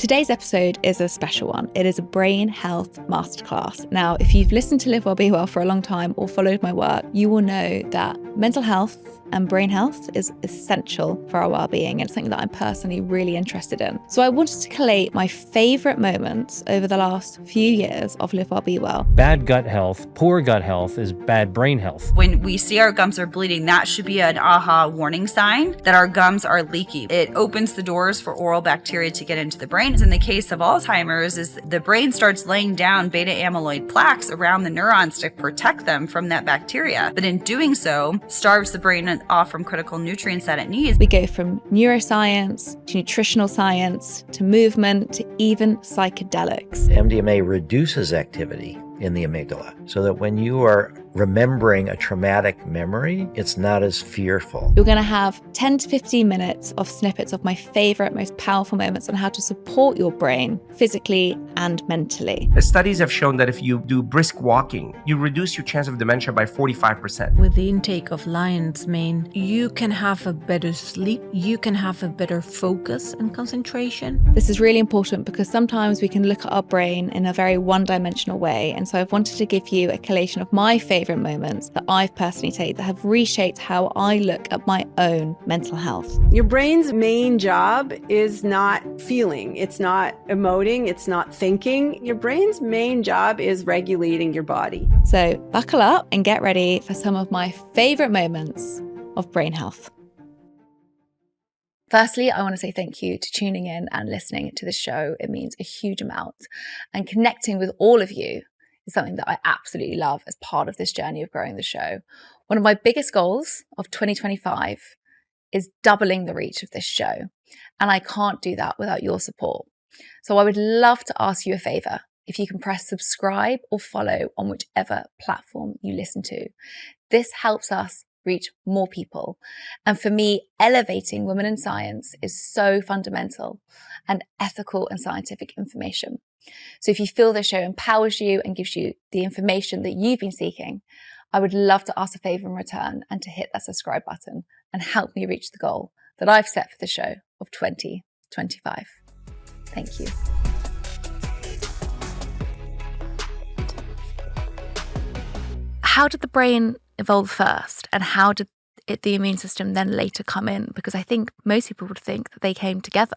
Today's episode is a special one. It is a Brain Health Masterclass. Now, if you've listened to Live Well, Be Well for a long time or followed my work, you will know that mental health and brain health is essential for our well-being, and it's something that I'm personally really interested in. So I wanted to collate my favourite moments over the last few years of Live Well, Be Well. Bad gut health, poor gut health is bad brain health. When we see our gums are bleeding, that should be an aha warning sign that our gums are leaky. It opens the doors for oral bacteria to get into the brain. In the case of Alzheimer's, is the brain starts laying down beta amyloid plaques around the neurons to protect them from that bacteria. But in doing so, starves the brain off from critical nutrients that it needs. We go from neuroscience to nutritional science to movement to even psychedelics. MDMA reduces activity in the amygdala so that when you are remembering a traumatic memory, it's not as fearful. You're going to have 10 to 15 minutes of snippets of my favorite, most powerful moments on how to support your brain physically and mentally. The studies have shown that if you do brisk walking, you reduce your chance of dementia by 45%. With the intake of lion's mane, you can have a better sleep, you can have a better focus and concentration. This is really important because sometimes we can look at our brain in a very one-dimensional way. And so I've wanted to give you a collation of my favorite moments that I've personally taken that have reshaped how I look at my own mental health. Your brain's main job is not feeling, it's not emoting, it's not thinking. Your brain's main job is regulating your body. So buckle up and get ready for some of my favorite moments of brain health. Firstly, I want to say thank you to tuning in and listening to the show. It means a huge amount. And connecting with all of you is something that I absolutely love as part of this journey of growing the show. One of my biggest goals of 2025 is doubling the reach of this show. And I can't do that without your support. So I would love to ask you a favor. If you can press subscribe or follow on whichever platform you listen to. This helps us reach more people. And for me, elevating women in science is so fundamental and ethical and scientific information. So if you feel the show empowers you and gives you the information that you've been seeking, I would love to ask a favor in return and to hit that subscribe button and help me reach the goal that I've set for the show of 2025. Thank you. How did the brain evolve first, and how did the immune system then later come in? Because I think most people would think that they came together,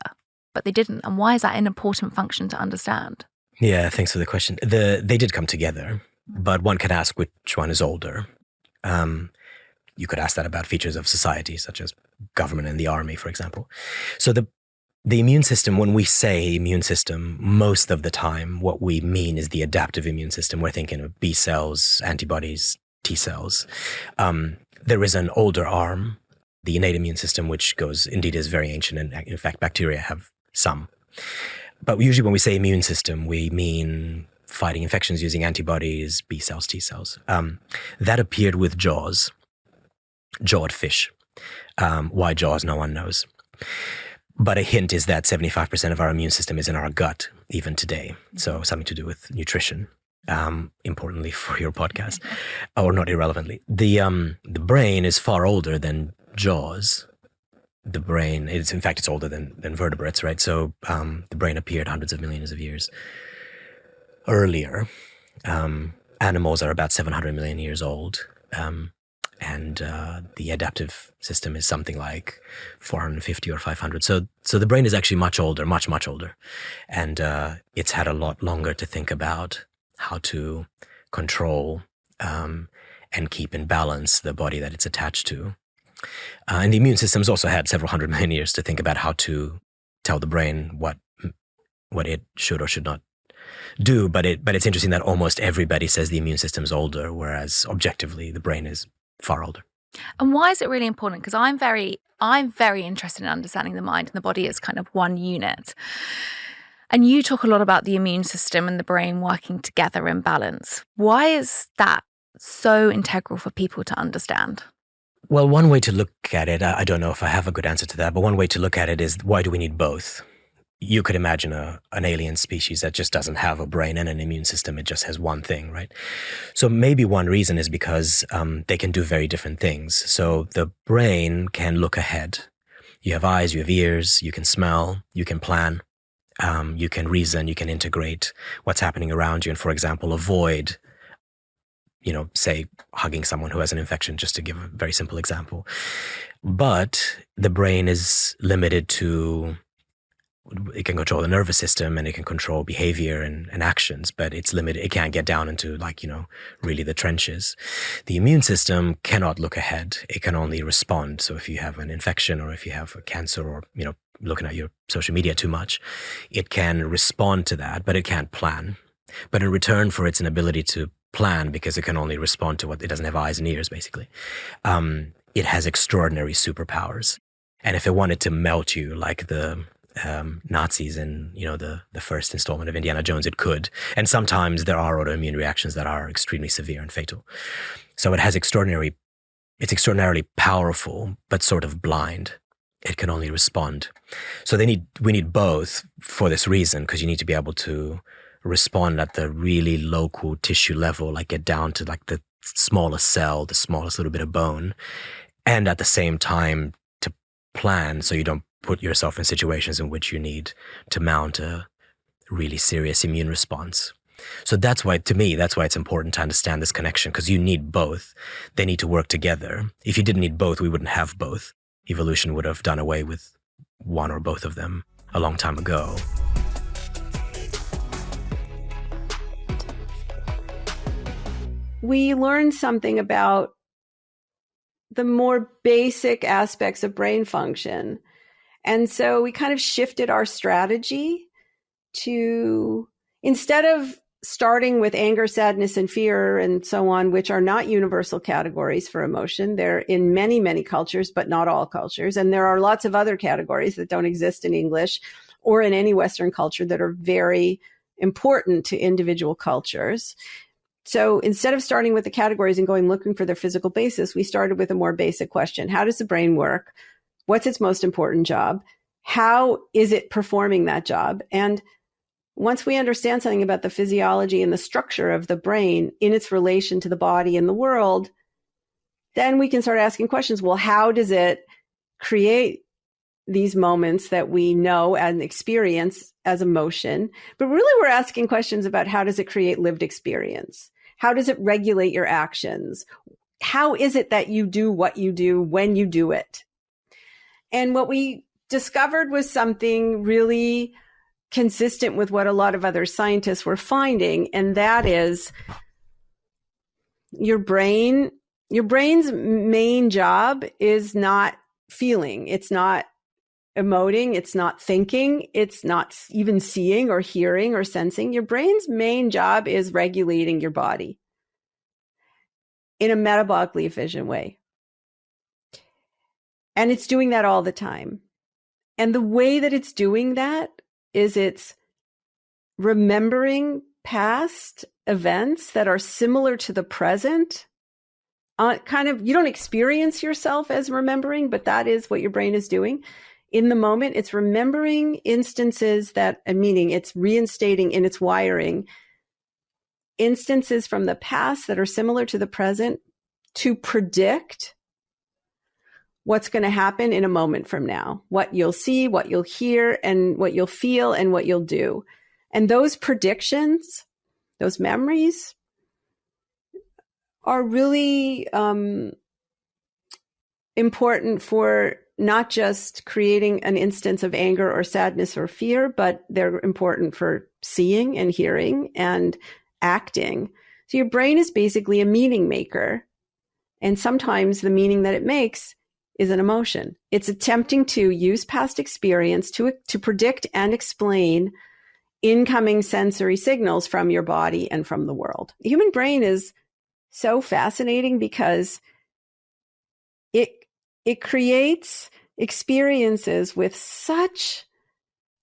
but they didn't. And why is that an important function to understand? Yeah, thanks for the question. They did come together, but one could ask which one is older. You could ask that about features of society, such as government and the army, for example. So the immune system, when we say immune system, most of the time, what we mean is the adaptive immune system. We're thinking of B cells, antibodies, T cells. There is an older arm, the innate immune system, which is very ancient. And in fact, bacteria have some. But usually when we say immune system, we mean fighting infections using antibodies, B cells, T cells. That appeared with jaws, jawed fish. Why jaws, no one knows. But a hint is that 75% of our immune system is in our gut, even today. So something to do with nutrition, importantly for your podcast, or not irrelevantly. The brain is far older than jaws. The brain is, in fact, it's older than vertebrates, right? So the brain appeared hundreds of millions of years earlier. Animals are about 700 million years old. And the adaptive system is something like 450 or 500. So the brain is actually much older, much, much older. And it's had a lot longer to think about how to control and keep in balance the body that it's attached to. And the immune system's also had several hundred million years to think about how to tell the brain what it should or should not do. But it's interesting that almost everybody says the immune system's older, whereas objectively the brain is far older. And why is it really important? Because I'm very interested in understanding the mind and the body as kind of one unit. And you talk a lot about the immune system and the brain working together in balance. Why is that so integral for people to understand? Well, one way to look at it, I don't know if I have a good answer to that, but one way to look at it is, why do we need both? You could imagine an alien species that just doesn't have a brain and an immune system. It just has one thing, right? So maybe one reason is because they can do very different things. So the brain can look ahead. You have eyes, you have ears, you can smell, you can plan. You can reason, you can integrate what's happening around you, and, for example, avoid, say, hugging someone who has an infection, just to give a very simple example. But the brain is limited to, it can control the nervous system and it can control behavior and actions, but it's limited. It can't get down into really the trenches. The immune system cannot look ahead. It can only respond. So if you have an infection, or if you have a cancer, or, looking at your social media too much, it can respond to that, but it can't plan. But in return for its inability to plan, because it can only respond to what it doesn't have eyes and ears, basically, it has extraordinary superpowers. And if it wanted to melt you like the Nazis in the first installment of Indiana Jones, it could. And sometimes there are autoimmune reactions that are extremely severe and fatal. So it's extraordinarily powerful, but sort of blind. It can only respond. So we need both for this reason, because you need to be able to respond at the really local tissue level, like get down to like the smallest cell, the smallest little bit of bone, and at the same time to plan so you don't put yourself in situations in which you need to mount a really serious immune response. So that's why it's important to understand this connection, because you need both. They need to work together. If you didn't need both, we wouldn't have both. Evolution would have done away with one or both of them a long time ago. We learned something about the more basic aspects of brain function. And so we kind of shifted our strategy to, instead of starting with anger, sadness, and fear, and so on, which are not universal categories for emotion. They're in many, many cultures, but not all cultures. And there are lots of other categories that don't exist in English or in any Western culture that are very important to individual cultures. So instead of starting with the categories and going looking for their physical basis, we started with a more basic question. How does the brain work? What's its most important job? How is it performing that job? And once we understand something about the physiology and the structure of the brain in its relation to the body and the world, then we can start asking questions. Well, how does it create these moments that we know and experience as emotion? But really, we're asking questions about how does it create lived experience? How does it regulate your actions? How is it that you do what you do when you do it? And what we discovered was something really consistent with what a lot of other scientists were finding, and that is your brain's main job is not feeling. It's not emoting. It's not thinking. It's not even seeing or hearing or sensing. Your brain's main job is regulating your body in a metabolically efficient way. And it's doing that all the time. And the way that it's doing that is it's remembering past events that are similar to the present. You don't experience yourself as remembering, but that is what your brain is doing. In the moment, it's remembering instances meaning it's reinstating in its wiring instances from the past that are similar to the present to predict what's going to happen in a moment from now, what you'll see, what you'll hear, and what you'll feel, and what you'll do. And those predictions, those memories, are really important for not just creating an instance of anger or sadness or fear, but they're important for seeing and hearing and acting. So your brain is basically a meaning maker. And sometimes the meaning that it makes is an emotion. It's attempting to use past experience to predict and explain incoming sensory signals from your body and from the world. The human brain is so fascinating because it creates experiences with such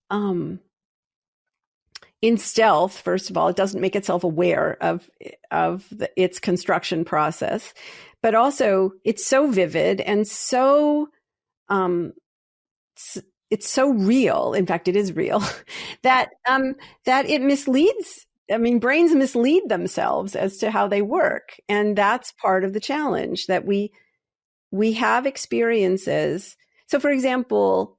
in stealth. First of all, it doesn't make itself aware of its construction process, but also it's so vivid and so it's so real. In fact, it is real that it misleads. I mean, brains mislead themselves as to how they work, and that's part of the challenge, that we have experiences. So, for example,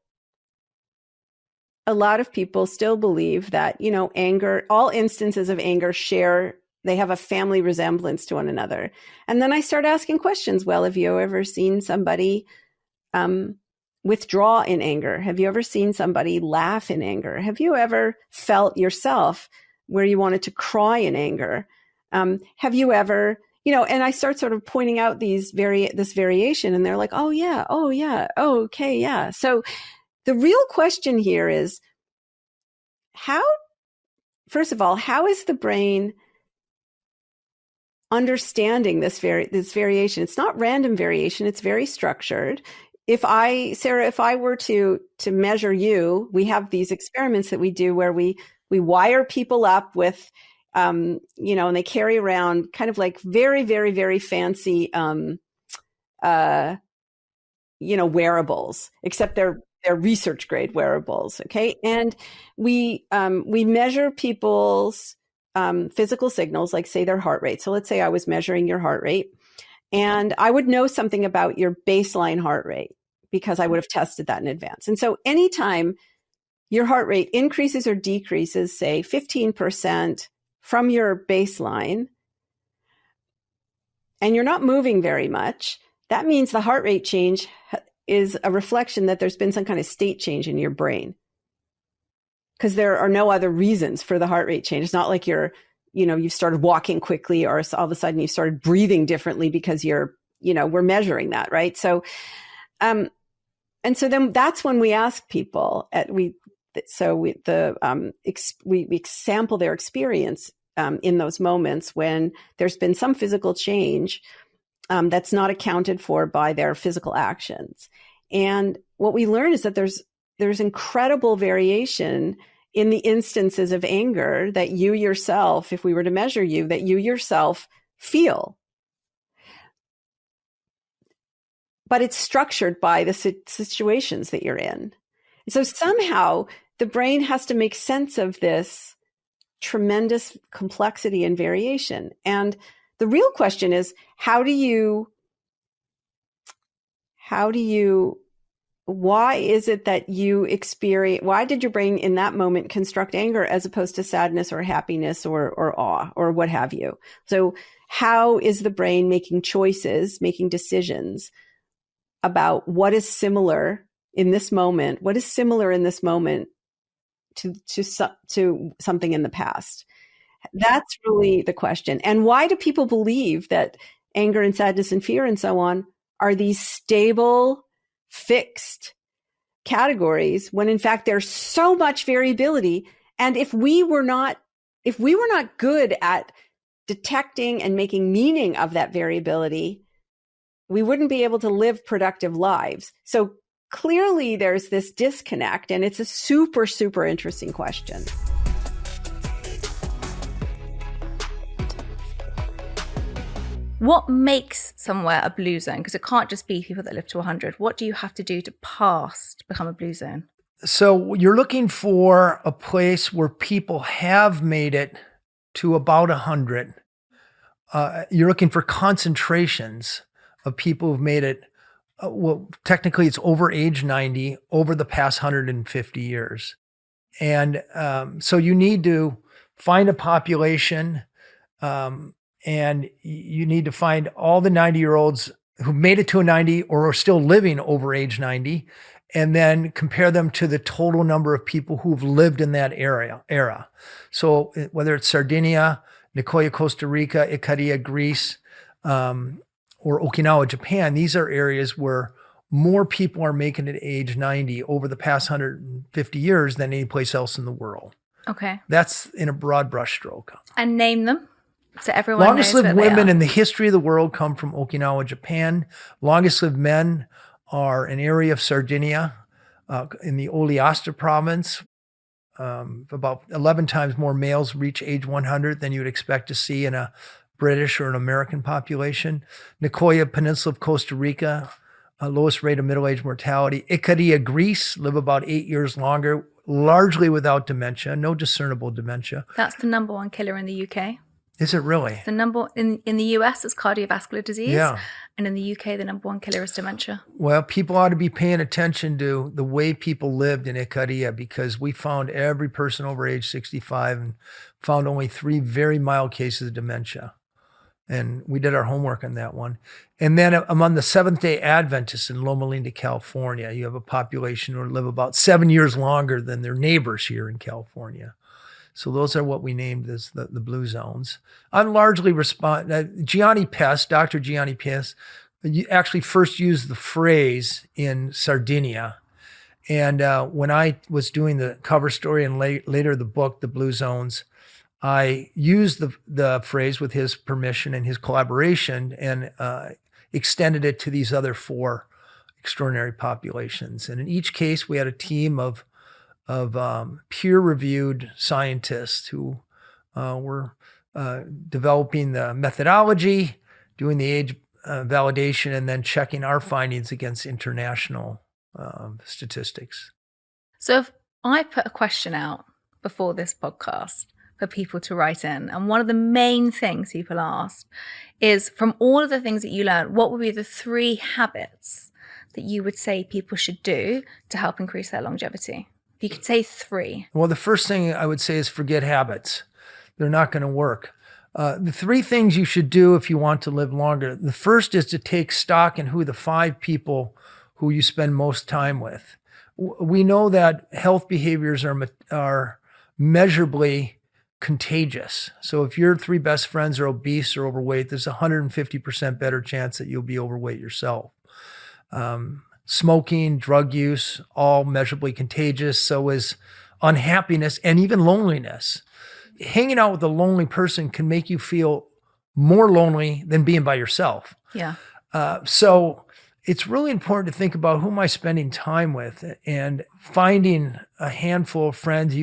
a lot of people still believe that, anger, all instances of anger they have a family resemblance to one another. And then I start asking questions. Well, have you ever seen somebody withdraw in anger? Have you ever seen somebody laugh in anger? Have you ever felt yourself where you wanted to cry in anger? Have you ever, and I start sort of pointing out this variation, and they're like, oh yeah, oh, okay, yeah. So the real question here is first of all, how is the brain understanding this variation? It's not random variation. It's very structured. Sarah, if I were to measure you, we have these experiments that we do where we wire people up with, and they carry around kind of like very, very, very fancy, wearables, except they're research grade wearables. Okay. And we measure people's physical signals, like say their heart rate. So let's say I was measuring your heart rate, and I would know something about your baseline heart rate because I would have tested that in advance. And so anytime your heart rate increases or decreases, say 15% from your baseline, and you're not moving very much, that means the heart rate change is a reflection that there's been some kind of state change in your brain, because there are no other reasons for the heart rate change. It's not like you've started walking quickly, or all of a sudden you started breathing differently because we're measuring that, right? So, and so then that's when we ask people we sample their experience in those moments when there's been some physical change that's not accounted for by their physical actions. And what we learn is that there's incredible variation in the instances of anger that you yourself, if we were to measure you, that you yourself feel. But it's structured by the situations that you're in. So somehow the brain has to make sense of this tremendous complexity and variation. And the real question is, why is it that why did your brain in that moment construct anger as opposed to sadness or happiness or awe or what have you? So how is the brain making choices, making decisions about what is similar in this moment? What is similar in this moment to something in the past? That's really the question. And why do people believe that anger and sadness and fear and so on are these stable, fixed categories when in fact there's so much variability? And if we were not good at detecting and making meaning of that variability, we wouldn't be able to live productive lives. So clearly there's this disconnect, and it's a super, super interesting question. What makes somewhere a blue zone? Because it can't just be people that live to 100. What do you have to do to pass to become a blue zone? So you're looking for a place where people have made it to about 100. You're looking for concentrations of people who've made it. Well, technically it's over age 90 over the past 150 years. And so you need to find a population, and you need to find all the 90-year-olds who made it to a 90 or are still living over age 90, and then compare them to the total number of people who've lived in that era. So whether it's Sardinia, Nicoya, Costa Rica, Ikaria, Greece, or Okinawa, Japan, these are areas where more people are making it age 90 over the past 150 years than any place else in the world. Okay. That's in a broad brushstroke. And name them so everyone Longest knows lived where they women are. in the history of the world come from Okinawa, Japan. Longest lived men are an area of Sardinia in the Oleosta province. About 11 times more males reach age 100 than you would expect to see in a British or an American population. Nicoya Peninsula of Costa Rica, lowest rate of middle-age mortality. Ikaria, Greece, live about 8 years longer, largely without dementia, no discernible dementia. That's the number one killer in the UK. Is it really? The number in the US is cardiovascular disease. Yeah. And in the UK, the number one killer is dementia. Well, people ought to be paying attention to the way people lived in Ikaria, because we found every person over age 65 and found only 3 very mild cases of dementia. And we did our homework on that one. And then among the Seventh-day Adventists in Loma Linda, California, you have a population who live about 7 years longer than their neighbors here in California. So those are what we named as the blue zones. I'm largely Gianni Pest, Dr. Gianni Pest, actually first used the phrase in Sardinia. And when I was doing the cover story and later the book, The Blue Zones, I used the phrase with his permission and his collaboration and extended it to these other 4 extraordinary populations. And in each case, we had a team of peer-reviewed scientists who were developing the methodology, doing the age validation, and then checking our findings against international statistics. So if I put a question out before this podcast for people to write in, and one of the main things people asked is, from all of the things that you learned, what would be the 3 habits that you would say people should do to help increase their longevity? If you could say 3. Well, the first thing I would say is forget habits. They're not going to work. The 3 things you should do if you want to live longer. The first is to take stock in who the 5 people who you spend most time with. We know that health behaviors are measurably contagious. So if your 3 best friends are obese or overweight, there's a 150% better chance that you'll be overweight yourself. Smoking, drug use, all measurably contagious. So is unhappiness and even loneliness. Hanging out with a lonely person can make you feel more lonely than being by yourself. Yeah. So it's really important to think about who am I spending time with, and finding a handful of friends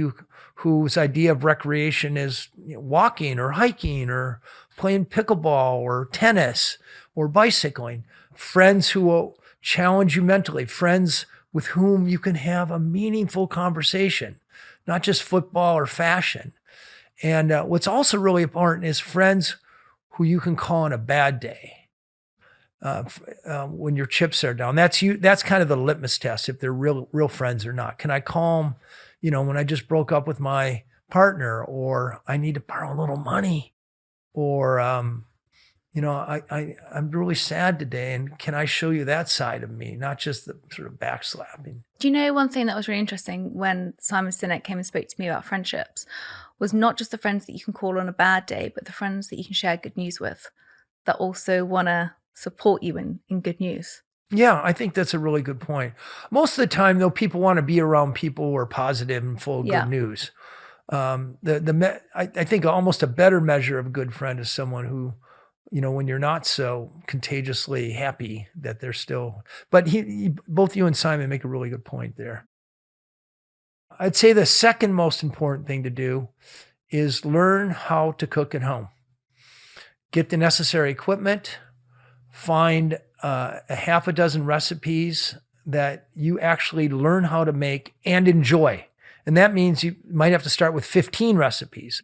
whose idea of recreation is walking or hiking or playing pickleball or tennis or bicycling. Friends who will challenge you mentally, friends with whom you can have a meaningful conversation, not just football or fashion. And what's also really important is friends who you can call on a bad day when your chips are down. That's kind of the litmus test if they're real friends or not. Can I call them, when I just broke up with my partner, or I need to borrow a little money, or I'm really sad today, and can I show you that side of me, not just the sort of backslapping. Do you know one thing that was really interesting when Simon Sinek came and spoke to me about friendships was not just the friends that you can call on a bad day, but the friends that you can share good news with that also want to support you in good news. Yeah, I think that's a really good point. Most of the time, though, people want to be around people who are positive and full of good news. I think almost a better measure of a good friend is someone who, when you're not so contagiously happy, that they're still. But both you and Simon make a really good point there. I'd say the second most important thing to do is learn how to cook at home. Get the necessary equipment, find a half a dozen recipes that you actually learn how to make and enjoy. And that means you might have to start with 15 recipes.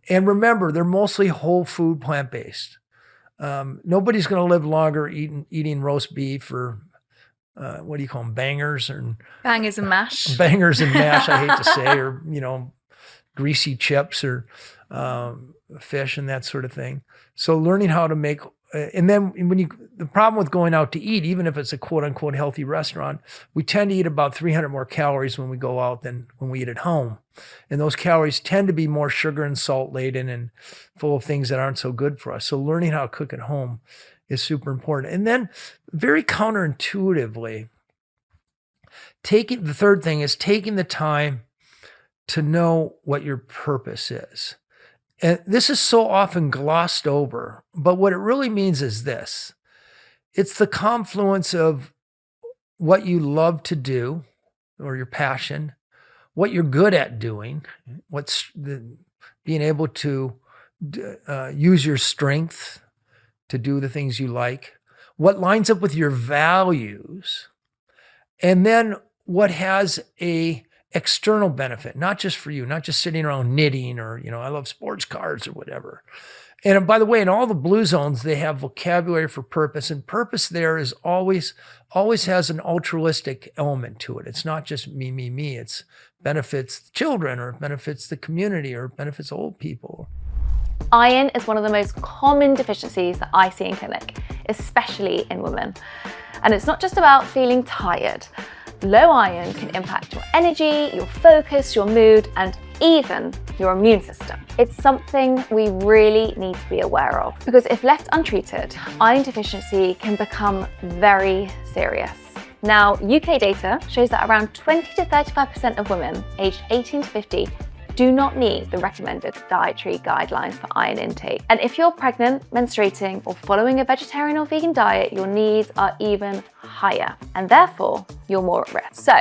And remember, they're mostly whole food, plant-based. Nobody's going to live longer eating roast beef or what do you call them, bangers and mash. Bangers and mash, I hate to say, or greasy chips or fish and that sort of thing. So learning how to make, and then the problem with going out to eat, even if it's a quote unquote healthy restaurant, we tend to eat about 300 more calories when we go out than when we eat at home. And those calories tend to be more sugar and salt laden and full of things that aren't so good for us. So learning how to cook at home is super important. And then very counterintuitively, the third thing is taking the time to know what your purpose is. And this is so often glossed over, but what it really means is this. It's the confluence of what you love to do, or your passion, what you're good at doing, being able to use your strength to do the things you like, what lines up with your values, and then what has a external benefit, not just for you, not just sitting around knitting or, I love sports cars or whatever. And by the way, in all the blue zones, they have vocabulary for purpose, and purpose there is always has an altruistic element to it. It's not just me. It's benefits children, or benefits the community, or benefits old people. Iron is one of the most common deficiencies that I see in clinic, especially in women. And it's not just about feeling tired. Low iron can impact your energy, your focus, your mood, and even your immune system. It's something we really need to be aware of, because if left untreated, iron deficiency can become very serious. Now, UK data shows that around 20 to 35% of women aged 18 to 50 do not meet the recommended dietary guidelines for iron intake. And if you're pregnant, menstruating, or following a vegetarian or vegan diet, your needs are even higher, and therefore you're more at risk. So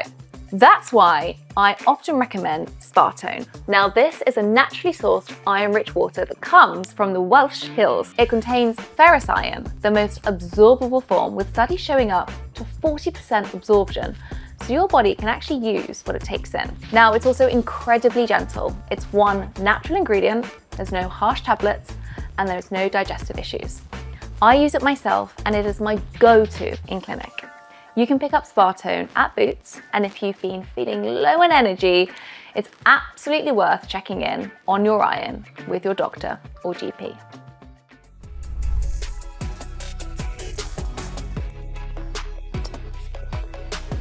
that's why I often recommend Spartone. Now, this is a naturally sourced iron-rich water that comes from the Welsh Hills. It contains ferrous iron, the most absorbable form, with studies showing up to 40% absorption. So your body can actually use what it takes in. Now, it's also incredibly gentle. It's one natural ingredient, there's no harsh tablets, and there's no digestive issues. I use it myself, and it is my go-to in clinic. You can pick up Spartone at Boots, and if you've been feeling low on energy, it's absolutely worth checking in on your iron with your doctor or GP.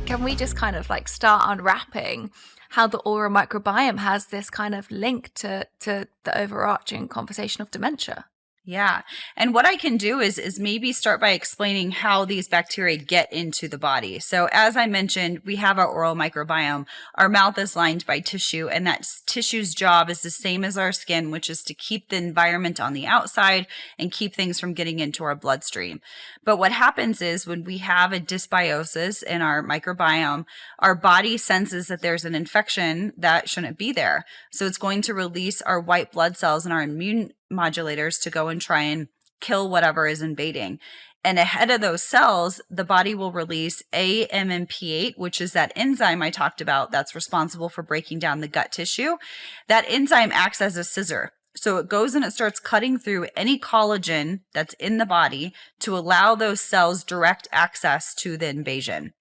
Can we just kind of start unwrapping how the oral microbiome has this kind of link to the overarching conversation of dementia? Yeah. And what I can do is maybe start by explaining how these bacteria get into the body. So as I mentioned, we have our oral microbiome. Our mouth is lined by tissue, and that tissue's job is the same as our skin, which is to keep the environment on the outside and keep things from getting into our bloodstream. But what happens is when we have a dysbiosis in our microbiome, our body senses that there's an infection that shouldn't be there. So it's going to release our white blood cells and our immune modulators to go and try and kill whatever is invading. And ahead of those cells, the body will release AMP8, which is that enzyme I talked about that's responsible for breaking down the gut tissue. That enzyme acts as a scissor. So it goes and it starts cutting through any collagen that's in the body to allow those cells direct access to the invasion.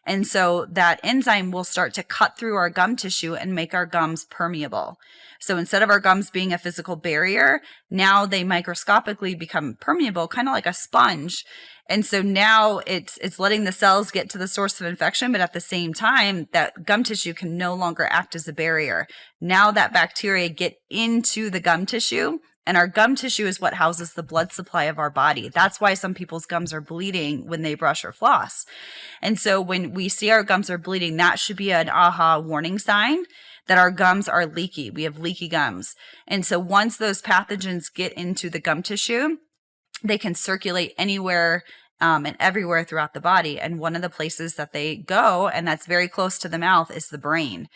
And so that enzyme will start to cut through our gum tissue and make our gums permeable. So instead of our gums being a physical barrier, now they microscopically become permeable, kind of like a sponge. And so now it's letting the cells get to the source of infection, but at the same time, that gum tissue can no longer act as a barrier. Now that bacteria get into the gum tissue, and our gum tissue is what houses the blood supply of our body. That's why some people's gums are bleeding when they brush or floss. And so when we see our gums are bleeding, that should be an aha warning sign that our gums are leaky. We have leaky gums. And so once those pathogens get into the gum tissue, they can circulate anywhere and everywhere throughout the body. And one of the places that they go, and that's very close to the mouth, is the brain.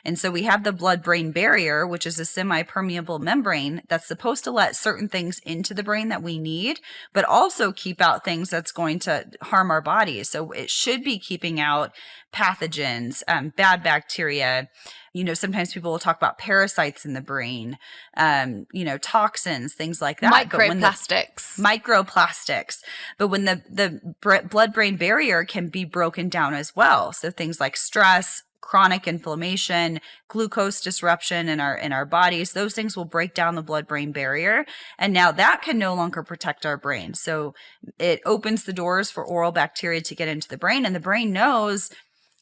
And so we have the blood-brain barrier, which is a semi-permeable membrane that's supposed to let certain things into the brain that we need, but also keep out things that's going to harm our body. So it should be keeping out pathogens, bad bacteria. Sometimes people will talk about parasites in the brain, toxins, things like that. Microplastics. But when the blood-brain barrier can be broken down as well. So things like stress, chronic inflammation, glucose disruption in our bodies, those things will break down the blood-brain barrier. And now that can no longer protect our brain. So it opens the doors for oral bacteria to get into the brain, and the brain knows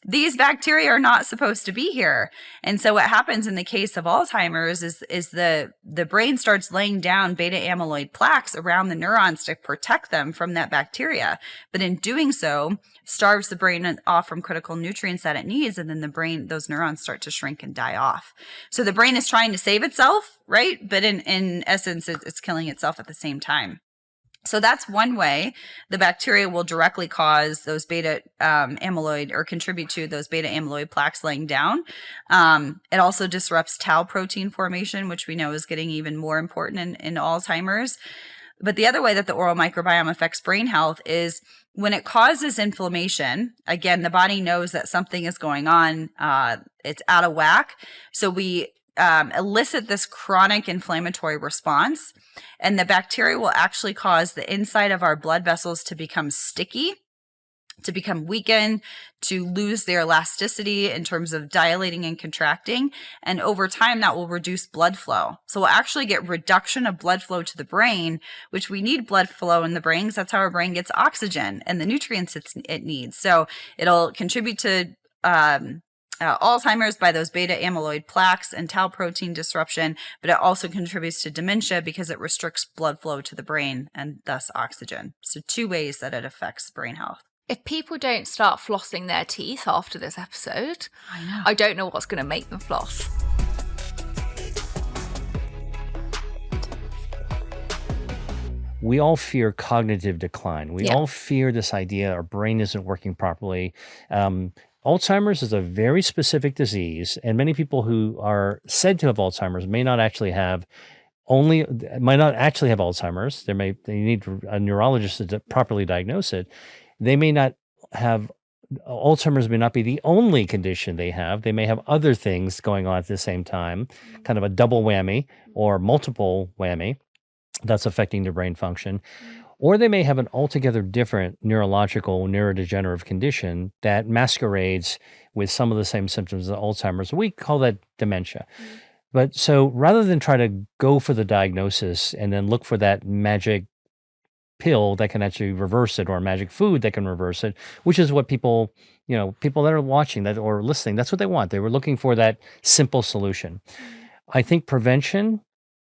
these bacteria are not supposed to be here. And so what happens in the case of Alzheimer's is the brain starts laying down beta amyloid plaques around the neurons to protect them from that bacteria. But in doing so, starves the brain off from critical nutrients that it needs. And then those neurons start to shrink and die off. So the brain is trying to save itself, right? But in essence, it's killing itself at the same time. So that's one way the bacteria will directly cause those beta amyloid, or contribute to those beta amyloid plaques laying down. It also disrupts tau protein formation, which we know is getting even more important in Alzheimer's. But the other way that the oral microbiome affects brain health is when it causes inflammation. Again, the body knows that something is going on. It's out of whack. So we elicit this chronic inflammatory response, and the bacteria will actually cause the inside of our blood vessels to become sticky, to become weakened, to lose their elasticity in terms of dilating and contracting. And over time, that will reduce blood flow. So we'll actually get reduction of blood flow to the brain, which we need blood flow in the brain because that's how our brain gets oxygen and the nutrients it needs. So it'll contribute to Alzheimer's by those beta amyloid plaques and tau protein disruption, but it also contributes to dementia because it restricts blood flow to the brain and thus oxygen. So 2 ways that it affects brain health. If people don't start flossing their teeth after this episode, I don't know what's going to make them floss. We all fear cognitive decline. We all fear this idea our brain isn't working properly. Alzheimer's is a very specific disease, and many people who are said to have Alzheimer's may not actually have Alzheimer's. They need a neurologist to properly diagnose it. They may not have Alzheimer's may not be the only condition they have. They may have other things going on at the same time, kind of a double whammy or multiple whammy that's affecting their brain function. Or they may have an altogether different neurological, neurodegenerative condition that masquerades with some of the same symptoms of Alzheimer's. We call that dementia. But so rather than try to go for the diagnosis and then look for that magic pill that can actually reverse it or a magic food that can reverse it, which is what people that are watching that or listening, that's what they want. They were looking for that simple solution. I think prevention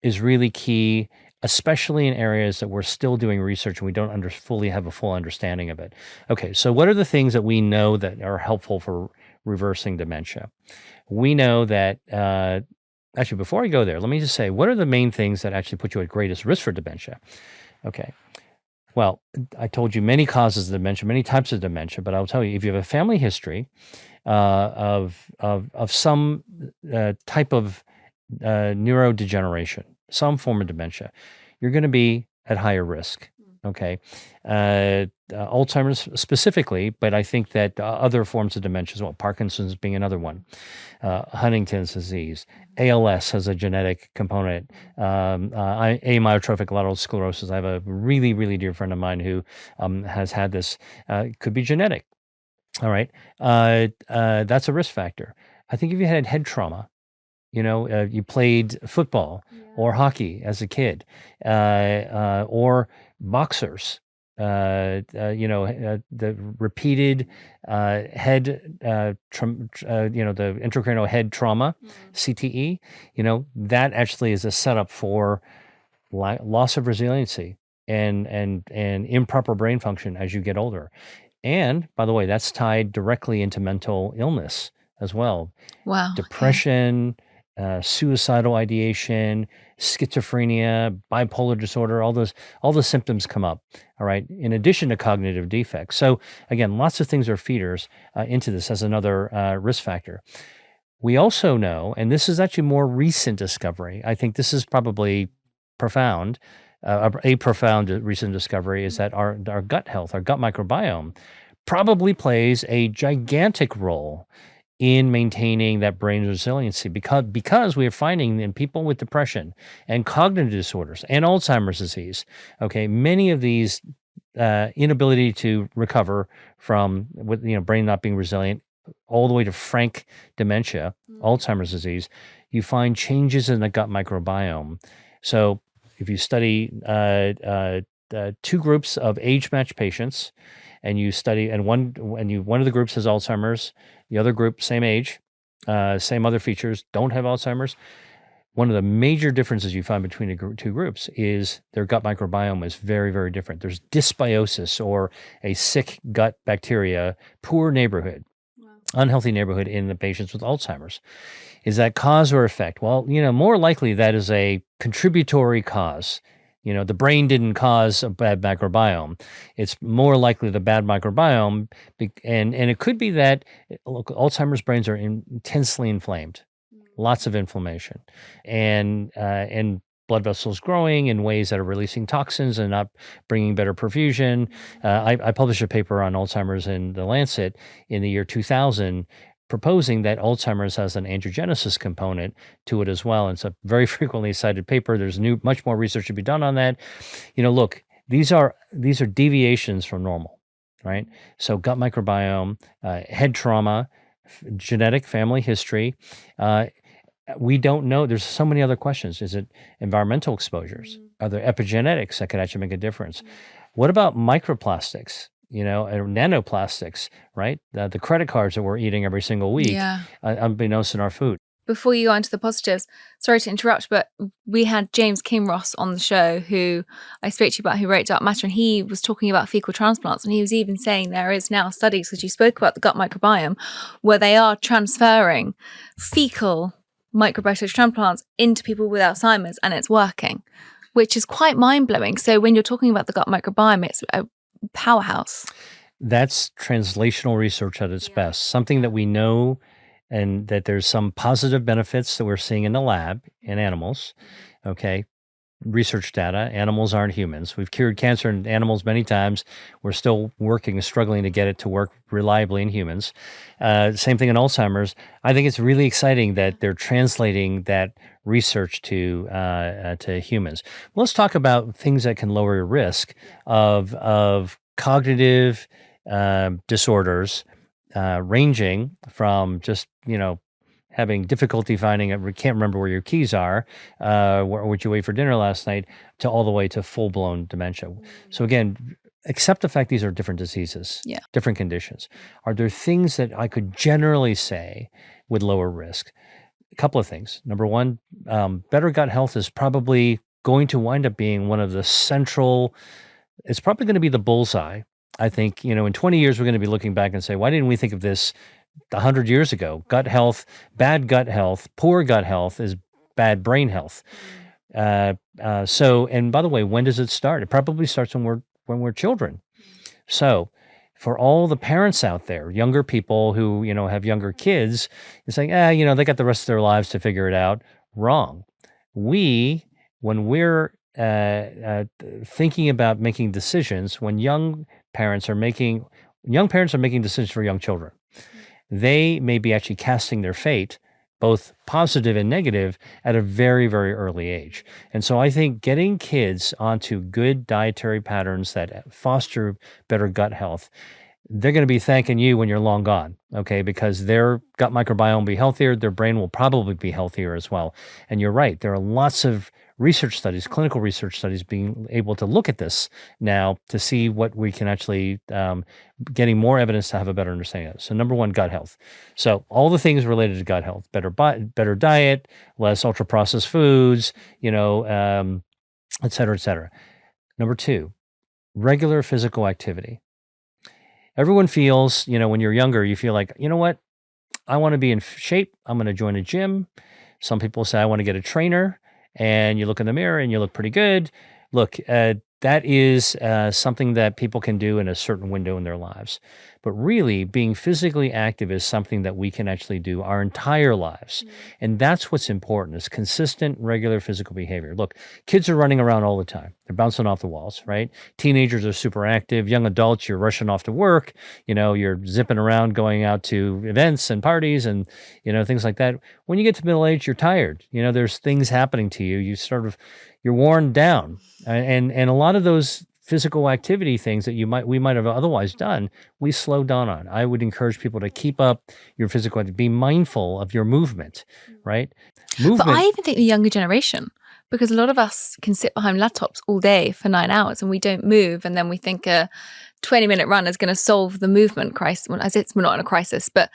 is really key, especially in areas that we're still doing research and we don't fully have a full understanding of it. Okay, so what are the things that we know that are helpful for reversing dementia? We know that, actually, before I go there, let me just say, what are the main things that actually put you at greatest risk for dementia? Okay. Well, I told you many causes of dementia, many types of dementia, but I'll tell you, if you have a family history of some type of neurodegeneration, some form of dementia, you're going to be at higher risk. Okay, Alzheimer's specifically, but I think that other forms of dementia as well, Parkinson's being another one, Huntington's disease, ALS has a genetic component, amyotrophic lateral sclerosis. I have a really, really dear friend of mine who has had this, could be genetic. All right, that's a risk factor. I think if you had head trauma, you played football or hockey as a kid, or boxers, the repeated head, the intracranial head trauma, CTE, that actually is a setup for loss of resiliency and improper brain function as you get older. And by the way, that's tied directly into mental illness as well. Wow. Depression, suicidal ideation, schizophrenia, bipolar disorder, all the symptoms come up, all right, in addition to cognitive defects. So again, lots of things are feeders into this as another risk factor. We also know, and this is actually more recent discovery, I think this is probably profound, a profound recent discovery is that our gut health, our gut microbiome probably plays a gigantic role in maintaining that brain resiliency because we are finding in people with depression and cognitive disorders and Alzheimer's disease, okay, many of these inability to recover from brain not being resilient all the way to frank dementia, Alzheimer's disease, you find changes in the gut microbiome. So if you study 2 groups of age-matched patients, and you study, and one of the groups has Alzheimer's, the other group, same age, same other features, don't have Alzheimer's. One of the major differences you find between the 2 groups is their gut microbiome is very, very different. There's dysbiosis, or a sick gut bacteria, poor neighborhood, unhealthy neighborhood in the patients with Alzheimer's. Is that cause or effect? Well, more likely that is a contributory cause. The brain didn't cause a bad microbiome. It's more likely the bad microbiome, and it could be that Alzheimer's brains are intensely inflamed, lots of inflammation, and blood vessels growing in ways that are releasing toxins and not bringing better perfusion. I published a paper on Alzheimer's in The Lancet in the year 2000, proposing that Alzheimer's has an angiogenesis component to it as well. And it's a very frequently cited paper. There's much more research to be done on that. Look, these are deviations from normal, right? So gut microbiome, head trauma, genetic family history. We don't know. There's so many other questions. Is it environmental exposures? Are there epigenetics that could actually make a difference? What about microplastics? Or nanoplastics, right? The credit cards that we're eating every single week, unbeknownst in our food. Before you go on to the positives, sorry to interrupt, but we had James Kinross on the show, who I spoke to you about, who wrote Dark Matter, and he was talking about fecal transplants, and he was even saying there is now studies, because you spoke about the gut microbiome, where they are transferring fecal microbiota transplants into people with Alzheimer's, and it's working, which is quite mind-blowing. So when you're talking about the gut microbiome, it's a powerhouse. That's translational research at its best, something that we know, and that there's some positive benefits that we're seeing in the lab in animals. Okay. Research data. Animals aren't humans. We've cured cancer in animals many times. We're still working and struggling to get it to work reliably in humans. Same thing in Alzheimer's. I think it's really exciting that they're translating that research to humans. Let's talk about things that can lower your risk of cognitive disorders, ranging from just, having difficulty finding it, can't remember where your keys are, or what you ate for dinner last night, to all the way to full-blown dementia. So again, accept the fact these are different diseases, different conditions. Are there things that I could generally say would lower risk? A couple of things. Number one, better gut health is probably going to wind up being one of the central, it's probably going to be the bullseye. I think, in 20 years, we're going to be looking back and say, why didn't we think of this 100 years ago? Gut health, bad gut health, poor gut health is bad brain health. So, and by the way, when does it start? It probably starts when we're children. So for all the parents out there, younger people who, have younger kids, it's like, they got the rest of their lives to figure it out. Wrong. When we're thinking about making decisions, when young parents are making decisions for young children, they may be actually casting their fate, both positive and negative, at a very, very early age. And so I think getting kids onto good dietary patterns that foster better gut health, they're going to be thanking you when you're long gone, okay? Because their gut microbiome will be healthier, their brain will probably be healthier as well. And you're right, there are lots of research studies, clinical research studies, being able to look at this now to see what we can actually, getting more evidence to have a better understanding of it. So number one, gut health. So all the things related to gut health, better diet, less ultra-processed foods, et cetera, et cetera. Number two, regular physical activity. Everyone feels, when you're younger, you feel like, you know what? I want to be in shape. I'm going to join a gym. Some people say, I want to get a trainer. And you look in the mirror and you look pretty good. Look, that is something that people can do in a certain window in their lives. But really, being physically active is something that we can actually do our entire lives. And that's what's important, is consistent, regular physical behavior. Look, kids are running around all the time. They're bouncing off the walls, right? Teenagers are super active. Young adults, you're rushing off to work. You're zipping around, going out to events and parties and, things like that. When you get to middle age, you're tired. There's things happening to you. You're worn down. And a lot of those physical activity things that we might have otherwise done, we slow down on. I would encourage people to keep up your physical activity, be mindful of your movement, right? But I even think the younger generation, because a lot of us can sit behind laptops all day for 9 hours and we don't move, and then we think a 20-minute run is going to solve the movement crisis. Well, as we're not in a crisis, but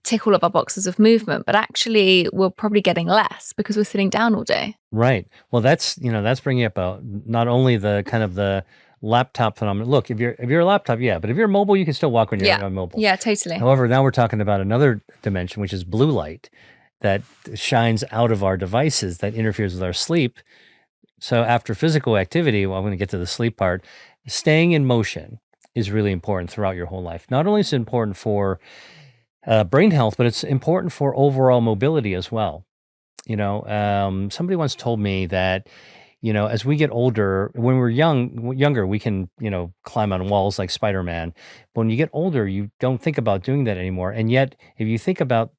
tick all of our boxes of movement, but actually we're probably getting less because we're sitting down all day. Right. Well, that's bringing up not only the kind of the laptop phenomenon. Look, if you're a laptop, yeah, but if you're mobile, you can still walk when you're on mobile. Yeah, totally. However, now we're talking about another dimension, which is blue light that shines out of our devices that interferes with our sleep. So after physical activity, well, I'm going to get to the sleep part, staying in motion is really important throughout your whole life. Not only is it important for brain health, but it's important for overall mobility as well. Somebody once told me that, as we get older, when we're younger, we can, climb on walls like Spider-Man. But when you get older, you don't think about doing that anymore. And yet, if you think about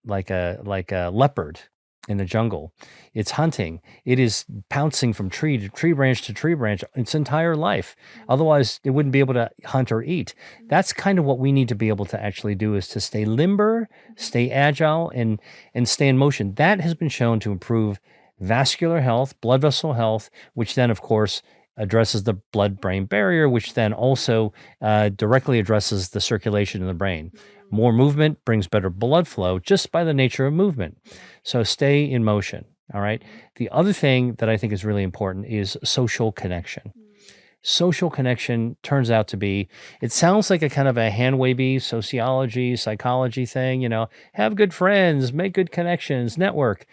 like a leopard in the jungle, it's hunting. It is pouncing from tree to tree branch to tree branch its entire life. Otherwise, it wouldn't be able to hunt or eat. That's kind of what we need to be able to actually do, is to stay limber, stay agile, and stay in motion. That has been shown to improve vascular health, blood vessel health, which then, of course, addresses the blood-brain barrier, which then also directly addresses the circulation in the brain. More movement brings better blood flow just by the nature of movement. So stay in motion, all right? The other thing that I think is really important is social connection. Social connection turns out to be, it sounds like a kind of a hand-wavy sociology, psychology thing, have good friends, make good connections, network.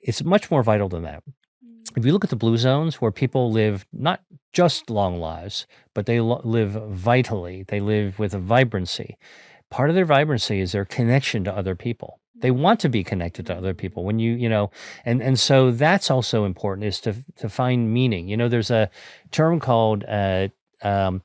It's much more vital than that. If you look at the blue zones, where people live not just long lives, but they live vitally, they live with a vibrancy. Part of their vibrancy is their connection to other people. They want to be connected to other people. When and so that's also important, is to find meaning. There's a term called hedonia,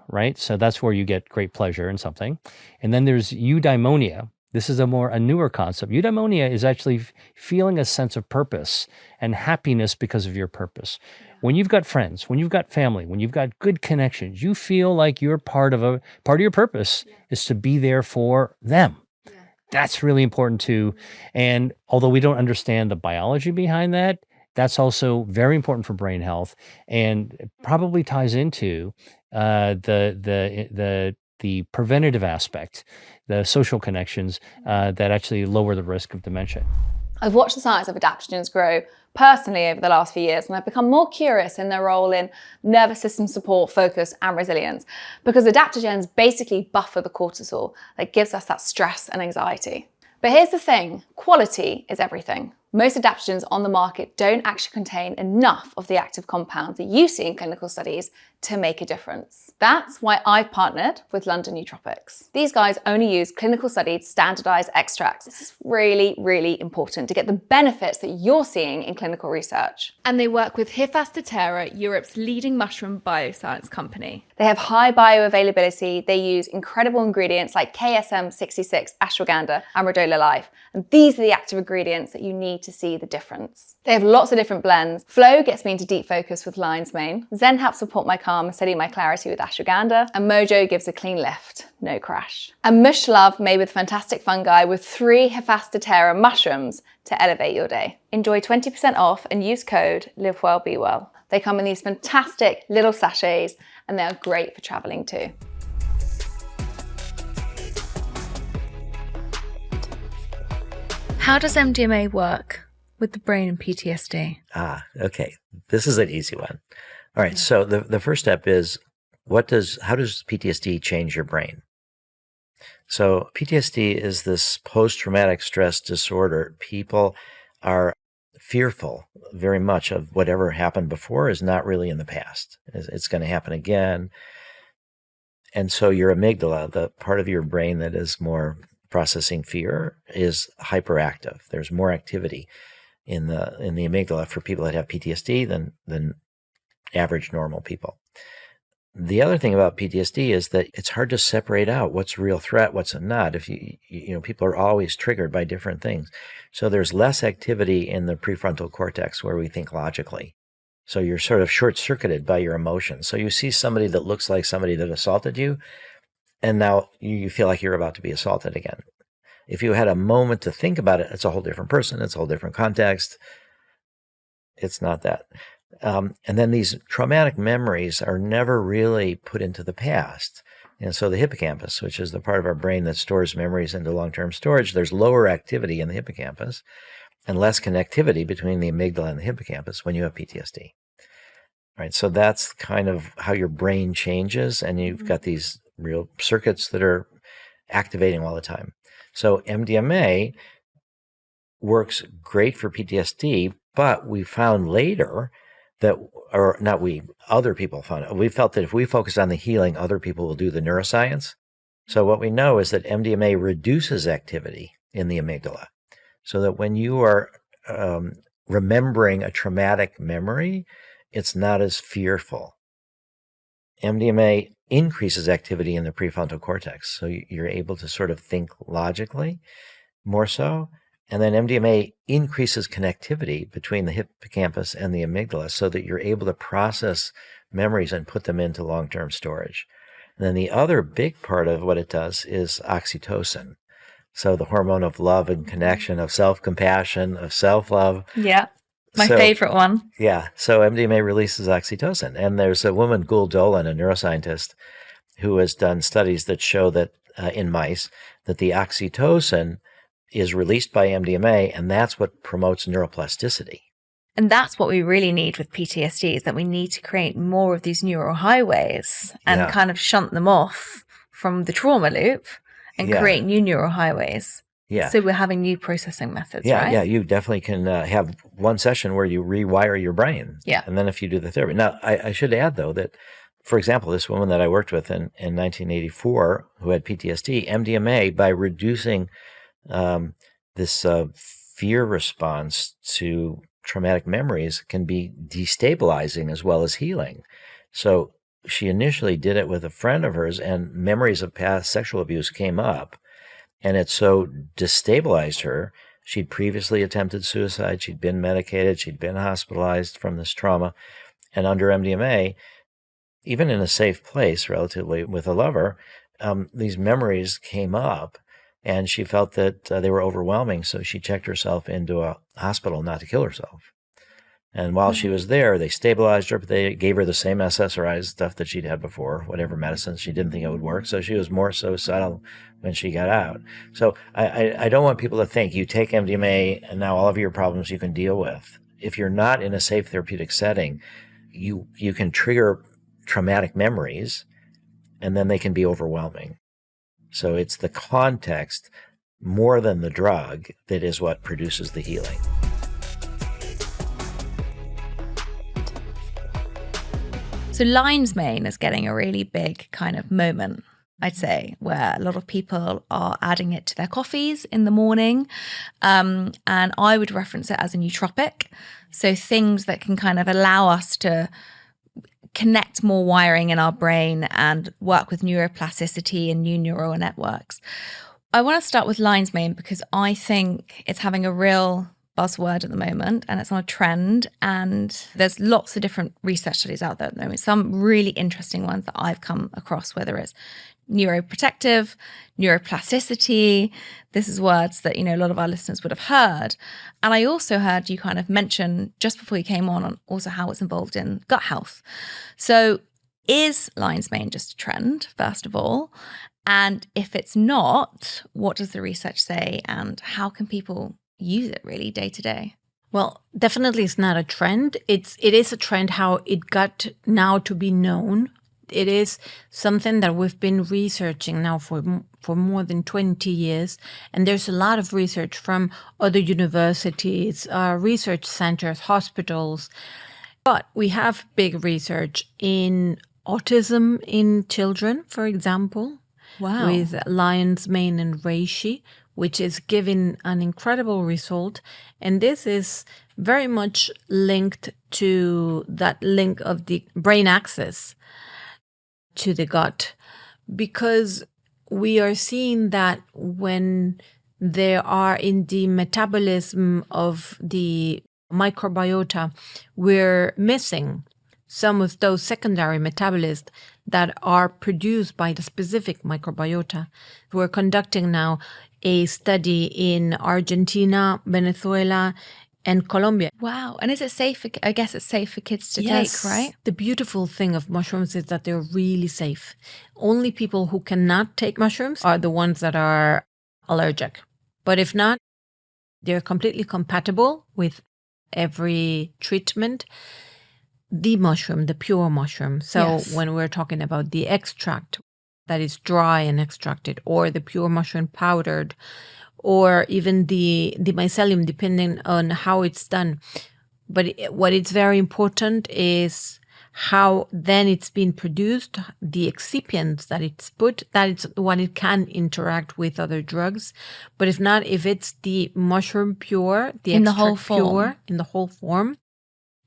right? So that's where you get great pleasure in something. And then there's eudaimonia. This is a newer concept. Eudaimonia is actually feeling a sense of purpose and happiness because of your purpose. When you've got friends, when you've got family, when you've got good connections, you feel like you're part of your purpose is to be there for them. That's really important too. And although we don't understand the biology behind that, that's also very important for brain health, and probably ties into the preventative aspect, the social connections that actually lower the risk of dementia. I've watched the science of adaptogens grow personally over the last few years, and I've become more curious in their role in nervous system support, focus, and resilience, because adaptogens basically buffer the cortisol that gives us that stress and anxiety. But here's the thing, quality is everything. Most adaptogens on the market don't actually contain enough of the active compounds that you see in clinical studies to make a difference. That's why I've partnered with London Nootropics. These guys only use clinical studied standardized extracts. This is really, really important to get the benefits that you're seeing in clinical research. And they work with Hephaestus, Europe's leading mushroom bioscience company. They have high bioavailability. They use incredible ingredients like KSM66, ashwagandha, and rhodiola life. And these are the active ingredients that you need to see the difference. They have lots of different blends. Flow gets me into deep focus with lion's mane. Zen helps support my calm and steady my clarity with ashwagandha. And Mojo gives a clean lift, no crash. And Mush Love made with fantastic fungi with 3 Hephaestus mushrooms to elevate your day. Enjoy 20% off and use code LiveWellBeWell. They come in these fantastic little sachets, and they're great for traveling too. How does MDMA work with the brain and PTSD? Okay. This is an easy one. All right. So the first step is, how does PTSD change your brain? So PTSD is this post-traumatic stress disorder. People are fearful very much of whatever happened before is not really in the past. It's going to happen again. And so your amygdala, the part of your brain that is more processing fear, is hyperactive. There's more activity in the amygdala for people that have PTSD than average normal people. The other thing about PTSD is that it's hard to separate out what's a real threat, what's not. If people are always triggered by different things. So there's less activity in the prefrontal cortex where we think logically. So you're sort of short-circuited by your emotions. So you see somebody that looks like somebody that assaulted you, and now you feel like you're about to be assaulted again. If you had a moment to think about it, it's a whole different person. It's a whole different context. It's not that. And then these traumatic memories are never really put into the past. And so the hippocampus, which is the part of our brain that stores memories into long-term storage, there's lower activity in the hippocampus and less connectivity between the amygdala and the hippocampus when you have PTSD. Right? So that's kind of how your brain changes, and you've got these real circuits that are activating all the time. So MDMA works great for PTSD, but we found later that, or not we, other people found it. We felt that if we focus on the healing, other people will do the neuroscience. So what we know is that MDMA reduces activity in the amygdala, so that when you are remembering a traumatic memory, it's not as fearful. MDMA increases activity in the prefrontal cortex, so you're able to sort of think logically more so. And then MDMA increases connectivity between the hippocampus and the amygdala so that you're able to process memories and put them into long-term storage. And then the other big part of what it does is oxytocin. So the hormone of love and connection, of self-compassion, of self-love. Yeah. My favorite one. Yeah. So MDMA releases oxytocin. And there's a woman, Gould Dolan, a neuroscientist, who has done studies that show that in mice, that the oxytocin is released by MDMA, and that's what promotes neuroplasticity. And that's what we really need with PTSD, is that we need to create more of these neural highways and kind of shunt them off from the trauma loop and create new neural highways. Yeah. So we're having new processing methods, right? Yeah, you definitely can have one session where you rewire your brain. Yeah. And then if you do the therapy. Now, I should add, though, that, for example, this woman that I worked with in 1984 who had PTSD, MDMA, by reducing this fear response to traumatic memories, can be destabilizing as well as healing. So she initially did it with a friend of hers, and memories of past sexual abuse came up. And it so destabilized her. She'd previously attempted suicide. She'd been medicated. She'd been hospitalized from this trauma. And under MDMA, even in a safe place, relatively, with a lover, these memories came up, and she felt that they were overwhelming. So she checked herself into a hospital not to kill herself. And while she was there, they stabilized her, but they gave her the same SSRI stuff that she'd had before, whatever medicines. She didn't think it would work. So she was more suicidal when she got out. So I don't want people to think you take MDMA and now all of your problems you can deal with. If you're not in a safe therapeutic setting, you can trigger traumatic memories, and then they can be overwhelming. So it's the context more than the drug that is what produces the healing. So lion's mane is getting a really big kind of moment, I'd say, where a lot of people are adding it to their coffees in the morning. And I would reference it as a nootropic. So things that can kind of allow us to connect more wiring in our brain and work with neuroplasticity and new neural networks. I want to start with lion's mane because I think it's having a real buzzword at the moment, and it's on a trend, and there's lots of different research studies out there at the moment. Some really interesting ones that I've come across, whether it's neuroprotective, neuroplasticity. This is words that, a lot of our listeners would have heard. And I also heard you kind of mention just before you came on also how it's involved in gut health. So is lion's mane just a trend, first of all? And if it's not, what does the research say, and how can people use it really day to day? Well, definitely it's not a trend. It is a trend how it got now to be known. It is something that we've been researching now for more than 20 years. And there's a lot of research from other universities, research centers, hospitals. But we have big research in autism in children, for example. Wow. With lion's mane and reishi, which is giving an incredible result. And this is very much linked to that link of the brain axis to the gut, because we are seeing that when there are in the metabolism of the microbiota, we're missing some of those secondary metabolites that are produced by the specific microbiota. We're conducting now a study in Argentina, Venezuela, and Colombia. Wow. And is it safe? I guess it's safe for kids to take, right? The beautiful thing of mushrooms is that they're really safe. Only people who cannot take mushrooms are the ones that are allergic. But if not, they're completely compatible with every treatment. The mushroom, the pure mushroom. So when we're talking about the extract that is dry and extracted, or the pure mushroom powdered, or even the mycelium, depending on how it's done. But what is very important is how then it's being produced, the excipients that it's put, that it's what it can interact with other drugs. But if not, if it's the mushroom pure, the In the extract whole form. pure, in the whole form,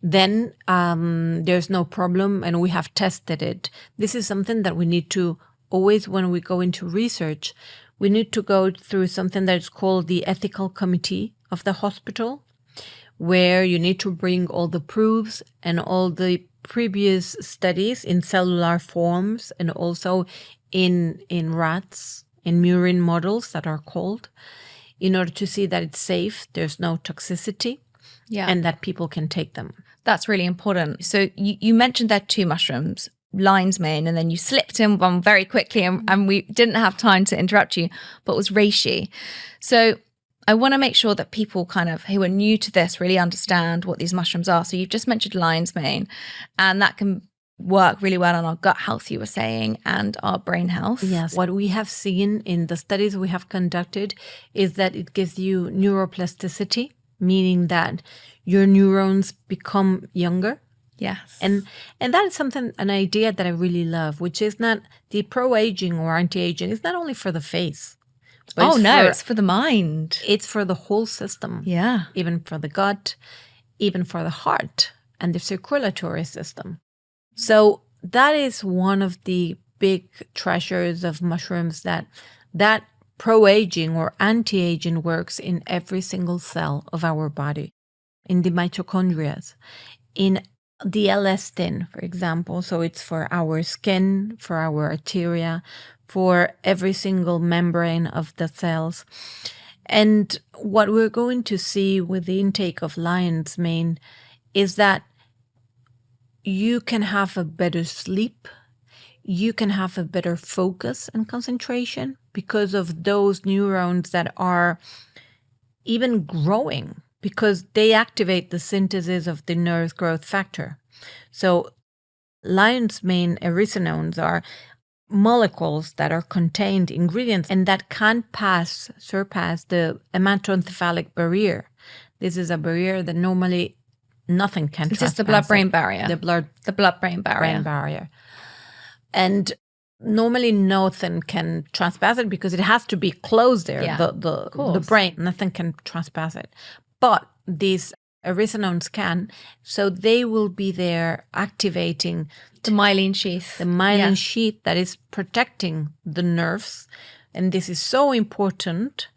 then there's no problem, and we have tested it. This is something that we need to always, when we go into research, we need to go through something that is called the ethical committee of the hospital, where you need to bring all the proofs and all the previous studies in cellular forms and also in rats, in murine models that are called, in order to see that it's safe, there's no toxicity, and that people can take them. That's really important. So you mentioned there are two mushrooms, lion's mane, and then you slipped in one very quickly, and we didn't have time to interrupt you, but it was reishi. So I want to make sure that people kind of who are new to this really understand what these mushrooms are. So you've just mentioned lion's mane, and that can work really well on our gut health, you were saying, and our brain health. Yes. What we have seen in the studies we have conducted is that it gives you neuroplasticity, meaning that your neurons become younger. Yes. And that is something, an idea that I really love, which is not the pro-aging or anti-aging. It's not only for the face. But it's for the mind. It's for the whole system. Yeah. Even for the gut, even for the heart and the circulatory system. So that is one of the big treasures of mushrooms, that pro-aging or anti-aging works in every single cell of our body, in the mitochondria, in the elastin, for example. So it's for our skin, for our arteria, for every single membrane of the cells. And what we're going to see with the intake of lion's mane is that you can have a better sleep, you can have a better focus and concentration because of those neurons that are even growing, because they activate the synthesis of the nerve growth factor. So lion's mane erythronones are molecules that are contained ingredients and that can surpass the hematoencephalic barrier. This is a barrier that normally nothing can It's trespass. just the blood-brain barrier. The blood-brain barrier. barrier. And normally nothing can trespass it because it has to be closed there. Yeah, The brain, nothing can trespass it. But these erythronones can, so they will be there activating The myelin sheath. the myelin sheath that is protecting the nerves. And this is so important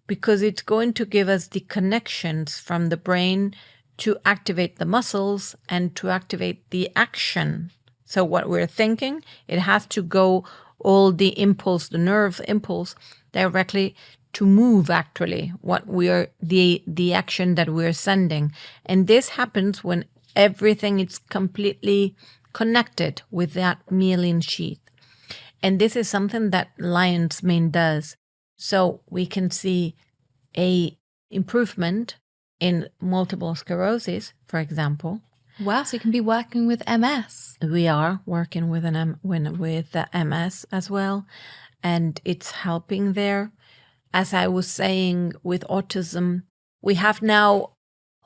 because it's going to give us the connections from the brain to activate the muscles and to activate the action. So what we're thinking, it has to go all the impulse, the nerve impulse, directly to move actually what we are, the action that we're sending. And this happens when everything is completely connected with that myelin sheath. And this is something that lion's mane does. So we can see a improvement in multiple sclerosis, for example. Wow, so you can be working with MS. We are working with with the MS as well, and it's helping there. As I was saying, with autism, we have now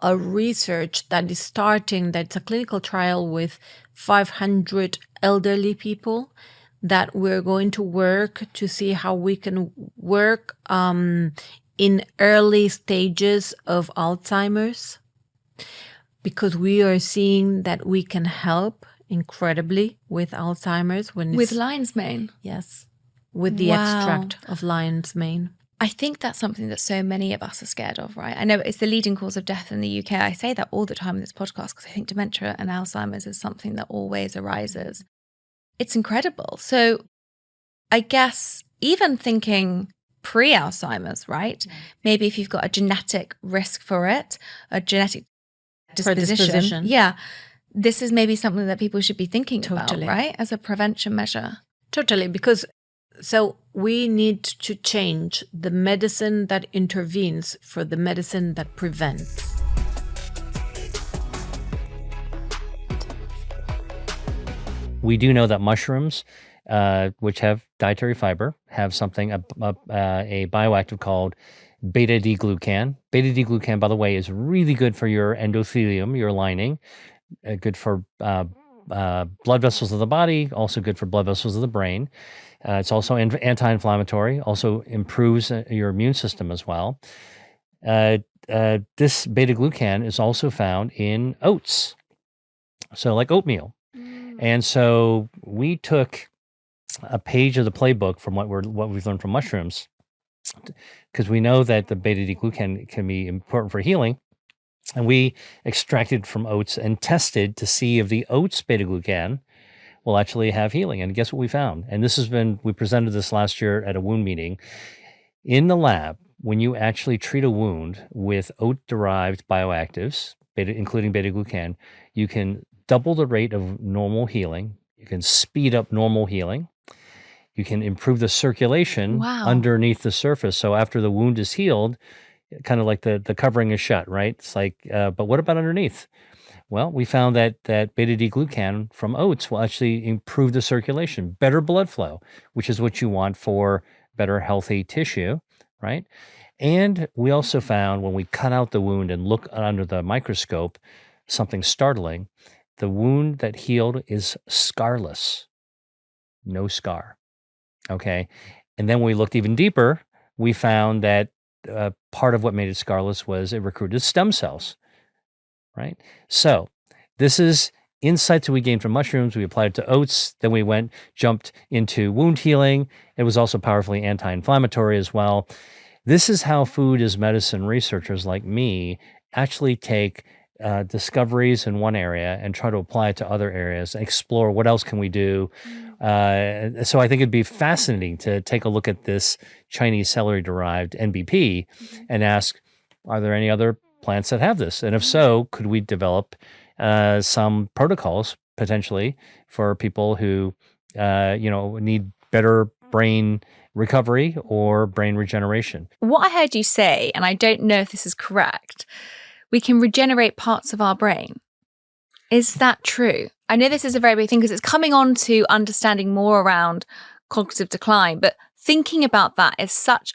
a research that is starting, that's a clinical trial with 500 elderly people that we're going to work to see how we can work in early stages of Alzheimer's, because we are seeing that we can help incredibly with Alzheimer's With lion's mane. Yes, with the extract of lion's mane. I think that's something that so many of us are scared of, right? I know it's the leading cause of death in the UK. I say that all the time in this podcast because I think dementia and Alzheimer's is something that always arises. It's incredible. So I guess even thinking pre-Alzheimer's, right? Maybe if you've got a genetic risk for it, a genetic disposition. Yeah. This is maybe something that people should be thinking about, right? As a prevention measure. Totally, because so we need to change the medicine that intervenes for the medicine that prevents. We do know that mushrooms, which have dietary fiber, have something, a bioactive called beta-D-glucan. Beta-D-glucan, by the way, is really good for your endothelium, your lining, good for blood vessels of the body, also good for blood vessels of the brain. It's also anti-inflammatory, also improves your immune system as well. This beta-glucan is also found in oats, so like oatmeal. And so we took a page of the playbook from what we've learned from mushrooms, because we know that the beta-glucan can be important for healing. And we extracted from oats and tested to see if the oats beta-glucan will actually have healing. And guess what we found? And we presented this last year at a wound meeting. In the lab, when you actually treat a wound with oat-derived bioactives, including beta-glucan, you can double the rate of normal healing. You can speed up normal healing. You can improve the circulation underneath the surface. So after the wound is healed, kind of like the covering is shut, right? It's like, but what about underneath? Well, we found that beta-glucan from oats will actually improve the circulation, better blood flow, which is what you want for better healthy tissue, right? And we also found when we cut out the wound and look under the microscope, something startling. The wound that healed is scarless, no scar. Okay. And then when we looked even deeper, we found that part of what made it scarless was it recruited stem cells, right? So this is insights that we gained from mushrooms. We applied it to oats. Then we jumped into wound healing. It was also powerfully anti-inflammatory as well. This is how food as medicine researchers like me actually take discoveries in one area and try to apply it to other areas, explore what else can we do. So I think it'd be fascinating to take a look at this Chinese celery-derived NBP and ask, are there any other plants that have this? And if so, could we develop some protocols potentially for people who need better brain recovery or brain regeneration? What I heard you say, and I don't know if this is correct, we can regenerate parts of our brain. Is that true? I know this is a very big thing because it's coming on to understanding more around cognitive decline, but thinking about that is such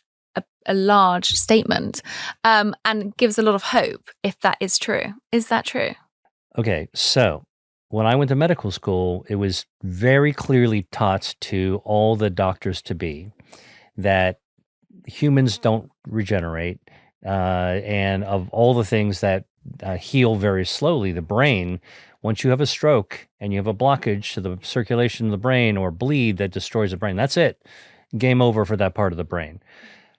a large statement and gives a lot of hope if that is true. Is that true? Okay, so when I went to medical school, it was very clearly taught to all the doctors to be that humans don't regenerate. And of all the things that heal very slowly, the brain, once you have a stroke and you have a blockage to the circulation of the brain or bleed that destroys the brain, that's it. Game over for that part of the brain.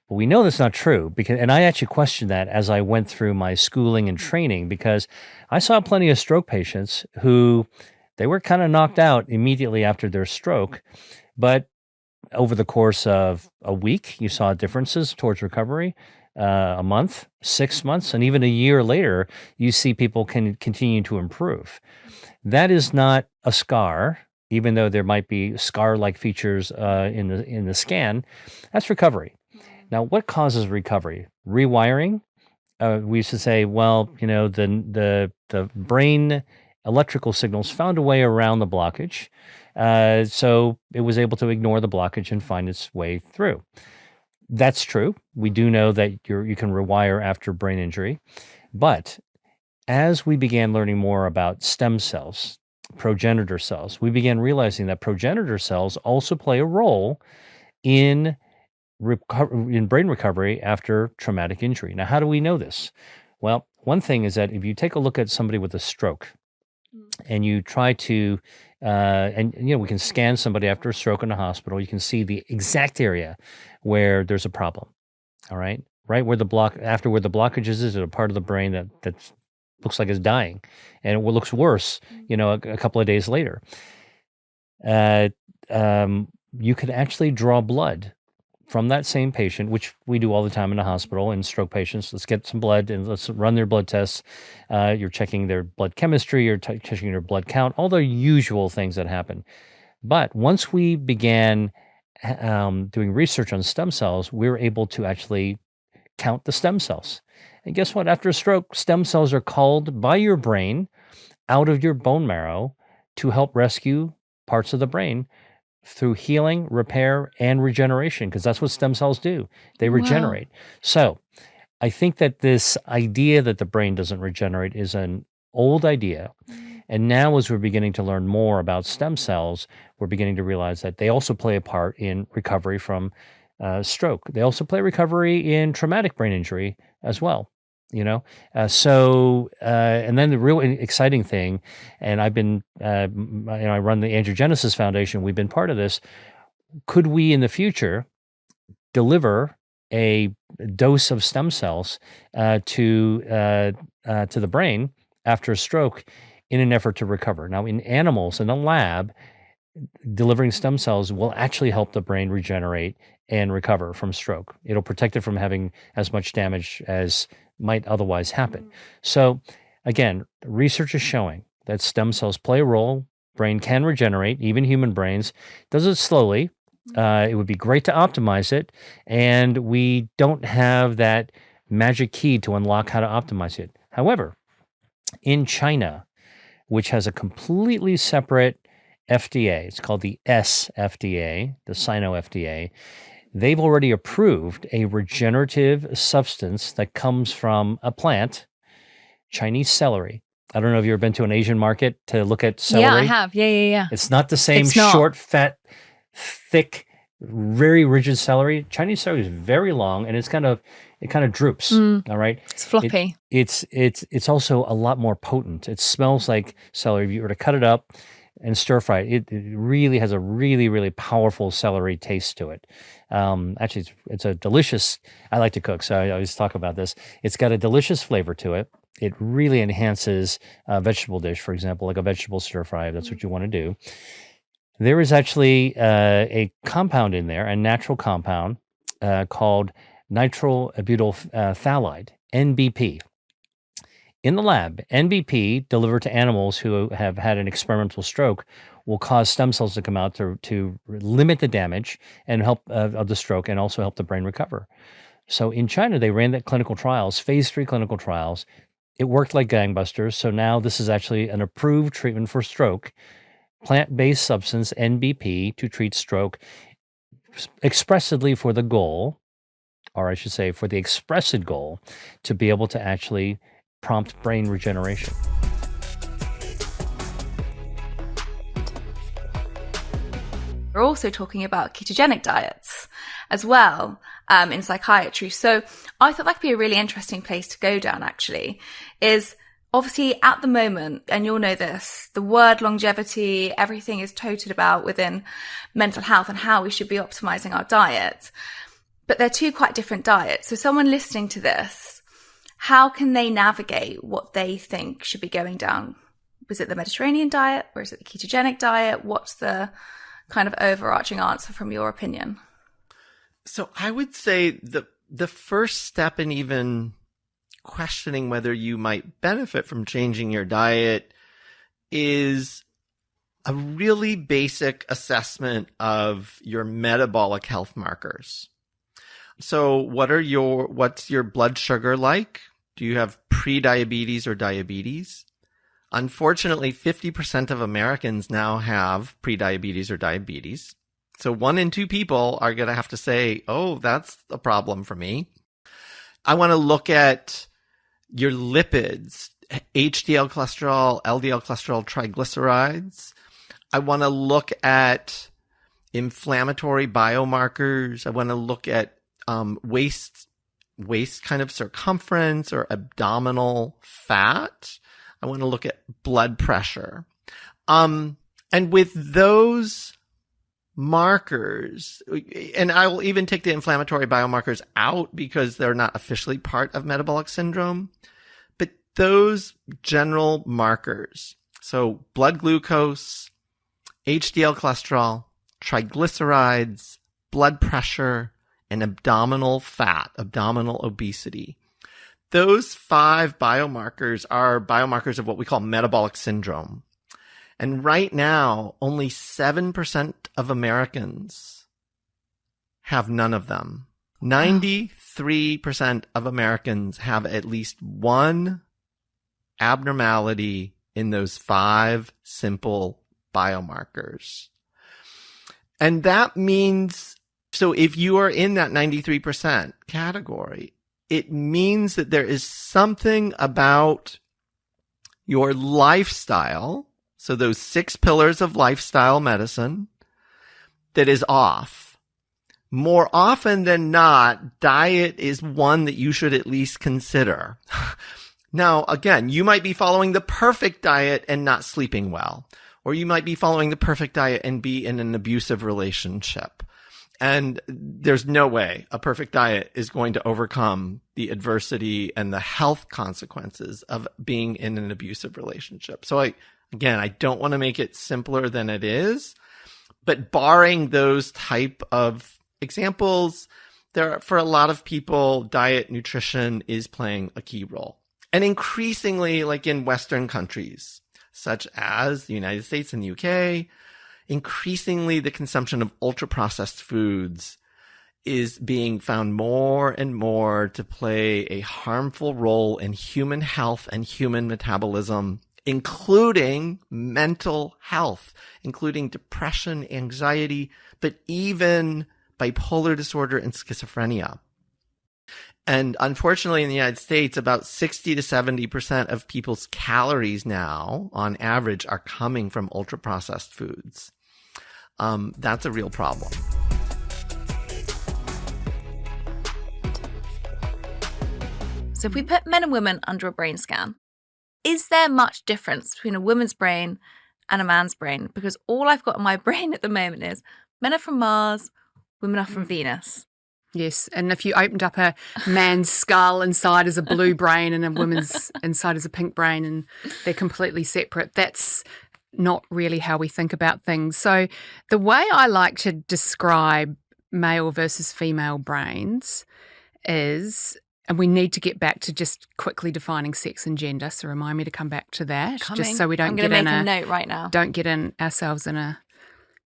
But we know that's not true and I actually questioned that as I went through my schooling and training, because I saw plenty of stroke patients who they were kind of knocked out immediately after their stroke, but over the course of a week, you saw differences towards recovery. A month, 6 months, and even a year later, you see people can continue to improve. That is not a scar, even though there might be scar-like features in the scan. That's recovery. Now, what causes recovery? Rewiring. We used to say, well, the brain electrical signals found a way around the blockage, so it was able to ignore the blockage and find its way through. That's true. We do know that you can rewire after brain injury. But as we began learning more about stem cells, progenitor cells, we began realizing that progenitor cells also play a role in brain recovery after traumatic injury. Now, how do we know this? Well, one thing is that if you take a look at somebody with a stroke and you try to we can scan somebody after a stroke in a hospital. You can see the exact area where there's a problem. All right, where the blockage is a part of the brain that looks like it's dying, and it looks worse. A couple of days later. You could actually draw blood from that same patient, which we do all the time in the hospital in stroke patients. Let's get some blood and let's run their blood tests. You're checking their blood chemistry, you're checking their blood count, all the usual things that happen. But once we began doing research on stem cells, we were able to actually count the stem cells. And guess what? After a stroke, stem cells are called by your brain out of your bone marrow to help rescue parts of the brain through healing, repair, and regeneration, because that's what stem cells do. They regenerate. Wow. So I think that this idea that the brain doesn't regenerate is an old idea. And now, as we're beginning to learn more about stem cells, we're beginning to realize that they also play a part in recovery from stroke. They also play recovery in traumatic brain injury as well. And then the real exciting thing, and I've been, I run the Angiogenesis Foundation. We've been part of this. Could we in the future deliver a dose of stem cells to the brain after a stroke in an effort to recover? Now, in animals in a lab, delivering stem cells will actually help the brain regenerate and recover from stroke. It'll protect it from having as much damage as might otherwise happen. So again, research is showing that stem cells play a role. Brain can regenerate, even human brains. Does it slowly. It would be great to optimize it. And we don't have that magic key to unlock how to optimize it. However, in China, which has a completely separate FDA, it's called the SFDA, the Sino FDA, they've already approved a regenerative substance that comes from a plant, Chinese celery. I don't know if you've ever been to an Asian market to look at celery. Yeah, I have. Yeah. It's not the same It's not. short, fat, thick, very rigid celery. Chinese celery is very long, and it kind of droops. All right, It's floppy. It's also a lot more potent. It smells like celery. If you were to cut it up and stir fry it, it really has a really, really powerful celery taste to it. Actually, it's a delicious. I like to cook, so I always talk about this. It's got a delicious flavor to it. It really enhances a vegetable dish, for example, like a vegetable stir fry, if that's what you want to do. There is actually a compound in there, a natural compound called nitrobutyl phthalate, NBP. In the lab, NBP delivered to animals who have had an experimental stroke will cause stem cells to come out to limit the damage and help of the stroke and also help the brain recover. So in China, they ran that clinical trials, phase 3 clinical trials. It worked like gangbusters. So now this is actually an approved treatment for stroke, plant-based substance, NBP, to treat stroke expressly for the goal, or I should say for the expressed goal, to be able to actually prompt brain regeneration. We're also talking about ketogenic diets as well in psychiatry. So I thought that could be a really interesting place to go down, actually, is obviously at the moment, and you'll know this, the word longevity, everything is toted about within mental health and how we should be optimizing our diet. But they're two quite different diets. So someone listening to this, how can they navigate what they think should be going down? Was it the Mediterranean diet or is it the ketogenic diet? What's the kind of overarching answer from your opinion? So I would say the first step in even questioning whether you might benefit from changing your diet is a really basic assessment of your metabolic health markers. So what's your blood sugar like? Do you have pre-diabetes or diabetes? Unfortunately, 50% of Americans now have pre-diabetes or diabetes. So 1 in 2 people are going to have to say, oh, that's a problem for me. I want to look at your lipids, HDL cholesterol, LDL cholesterol, triglycerides. I want to look at inflammatory biomarkers. I want to look at waist kind of circumference or abdominal fat. I want to look at blood pressure. And with those markers, and I will even take the inflammatory biomarkers out because they're not officially part of metabolic syndrome, but those general markers, so blood glucose, HDL cholesterol, triglycerides, blood pressure, and abdominal fat, abdominal obesity. Those 5 biomarkers are biomarkers of what we call metabolic syndrome. And right now, only 7% of Americans have none of them. 93% of Americans have at least one abnormality in those 5 simple biomarkers. And that means, so if you are in that 93% category, it means that there is something about your lifestyle, so those 6 pillars of lifestyle medicine, that is off. More often than not, diet is one that you should at least consider. Now, again, you might be following the perfect diet and not sleeping well, or you might be following the perfect diet and be in an abusive relationship. And there's no way a perfect diet is going to overcome the adversity and the health consequences of being in an abusive relationship. So I don't want to make it simpler than it is, but barring those type of examples, for a lot of people, diet, nutrition is playing a key role. And increasingly, like in Western countries, such as the United States and the UK, increasingly the consumption of ultra-processed foods is being found more and more to play a harmful role in human health and human metabolism, including mental health, including depression, anxiety, but even bipolar disorder and schizophrenia. And unfortunately, in the United States, about 60 to 70% of people's calories now, on average, are coming from ultra-processed foods. That's a real problem. So if we put men and women under a brain scan, is there much difference between a woman's brain and a man's brain? Because all I've got in my brain at the moment is men are from Mars, women are from Venus. Yes, and if you opened up a man's skull, inside is a blue brain and a woman's inside is a pink brain, and they're completely separate, that's not really how we think about things. So the way I like to describe male versus female brains is, and we need to get back to just quickly defining sex and gender, so remind me to come back to that, just so we don't get in a note right now. Don't get in ourselves in a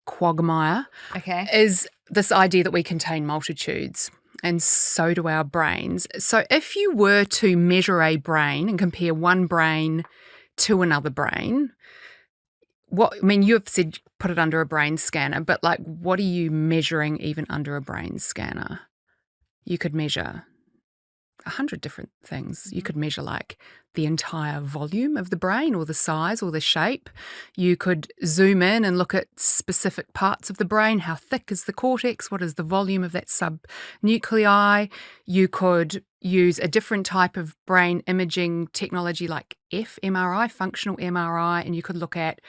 quagmire. Okay. Is this idea that we contain multitudes, and so do our brains. So if you were to measure a brain and compare one brain to another brain, you have said put it under a brain scanner, but like, what are you measuring even under a brain scanner? You could measure 100 different things. You could measure like the entire volume of the brain, or the size, or the shape. You could zoom in and look at specific parts of the brain. How thick is the cortex? What is the volume of that subnuclei? You could use a different type of brain imaging technology like fMRI, functional MRI, and you could look at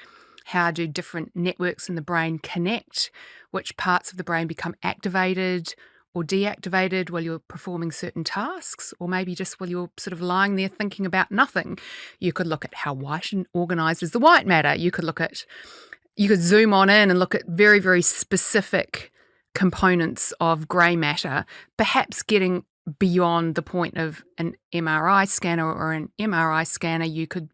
how do different networks in the brain connect, which parts of the brain become activated or deactivated while you're performing certain tasks, or maybe just while you're sort of lying there thinking about nothing. You could look at how white and organised is the white matter. You could zoom on in and look at very, very specific components of grey matter, perhaps getting beyond the point of an MRI scanner or an MRI scanner. You could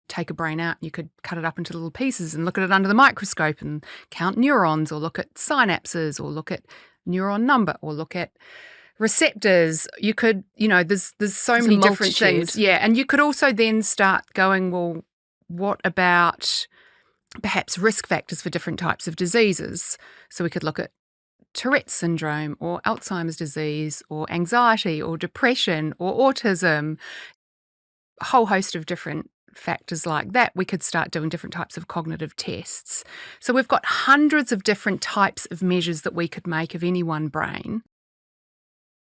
take a brain out, you could cut it up into little pieces and look at it under the microscope and count neurons, or look at synapses, or look at neuron number, or look at receptors. You could, there's so many different things. Yeah. And you could also then start going, well, what about perhaps risk factors for different types of diseases? So we could look at Tourette's syndrome, or Alzheimer's disease, or anxiety, or depression, or autism, a whole host of different factors like that. We could start doing different types of cognitive tests. So we've got hundreds of different types of measures that we could make of any one brain.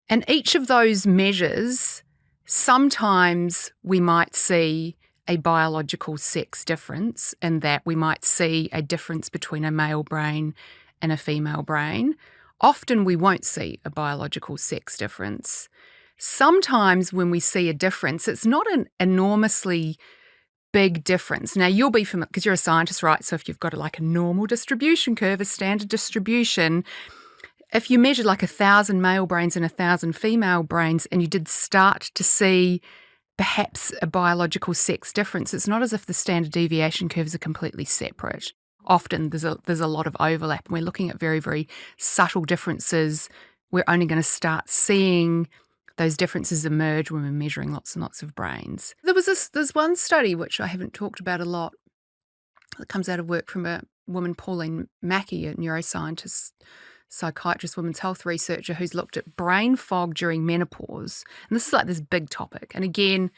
And each of those measures, sometimes we might see a biological sex difference, in that we might see a difference between a male brain and a female brain. Often we won't see a biological sex difference. Sometimes when we see a difference, it's not an enormously big difference. Now, you'll be familiar, because you're a scientist, right? So if you've got a normal distribution curve, a standard distribution, if you measured 1,000 male brains and 1,000 female brains, and you did start to see perhaps a biological sex difference, it's not as if the standard deviation curves are completely separate. Often there's a lot of overlap, and we're looking at very, very subtle differences. We're only going to start seeing those differences emerge when we're measuring lots and lots of brains. There's one study which I haven't talked about a lot that comes out of work from a woman, Pauline Mackey, a neuroscientist, psychiatrist, women's health researcher, who's looked at brain fog during menopause. And this is this big topic. And again,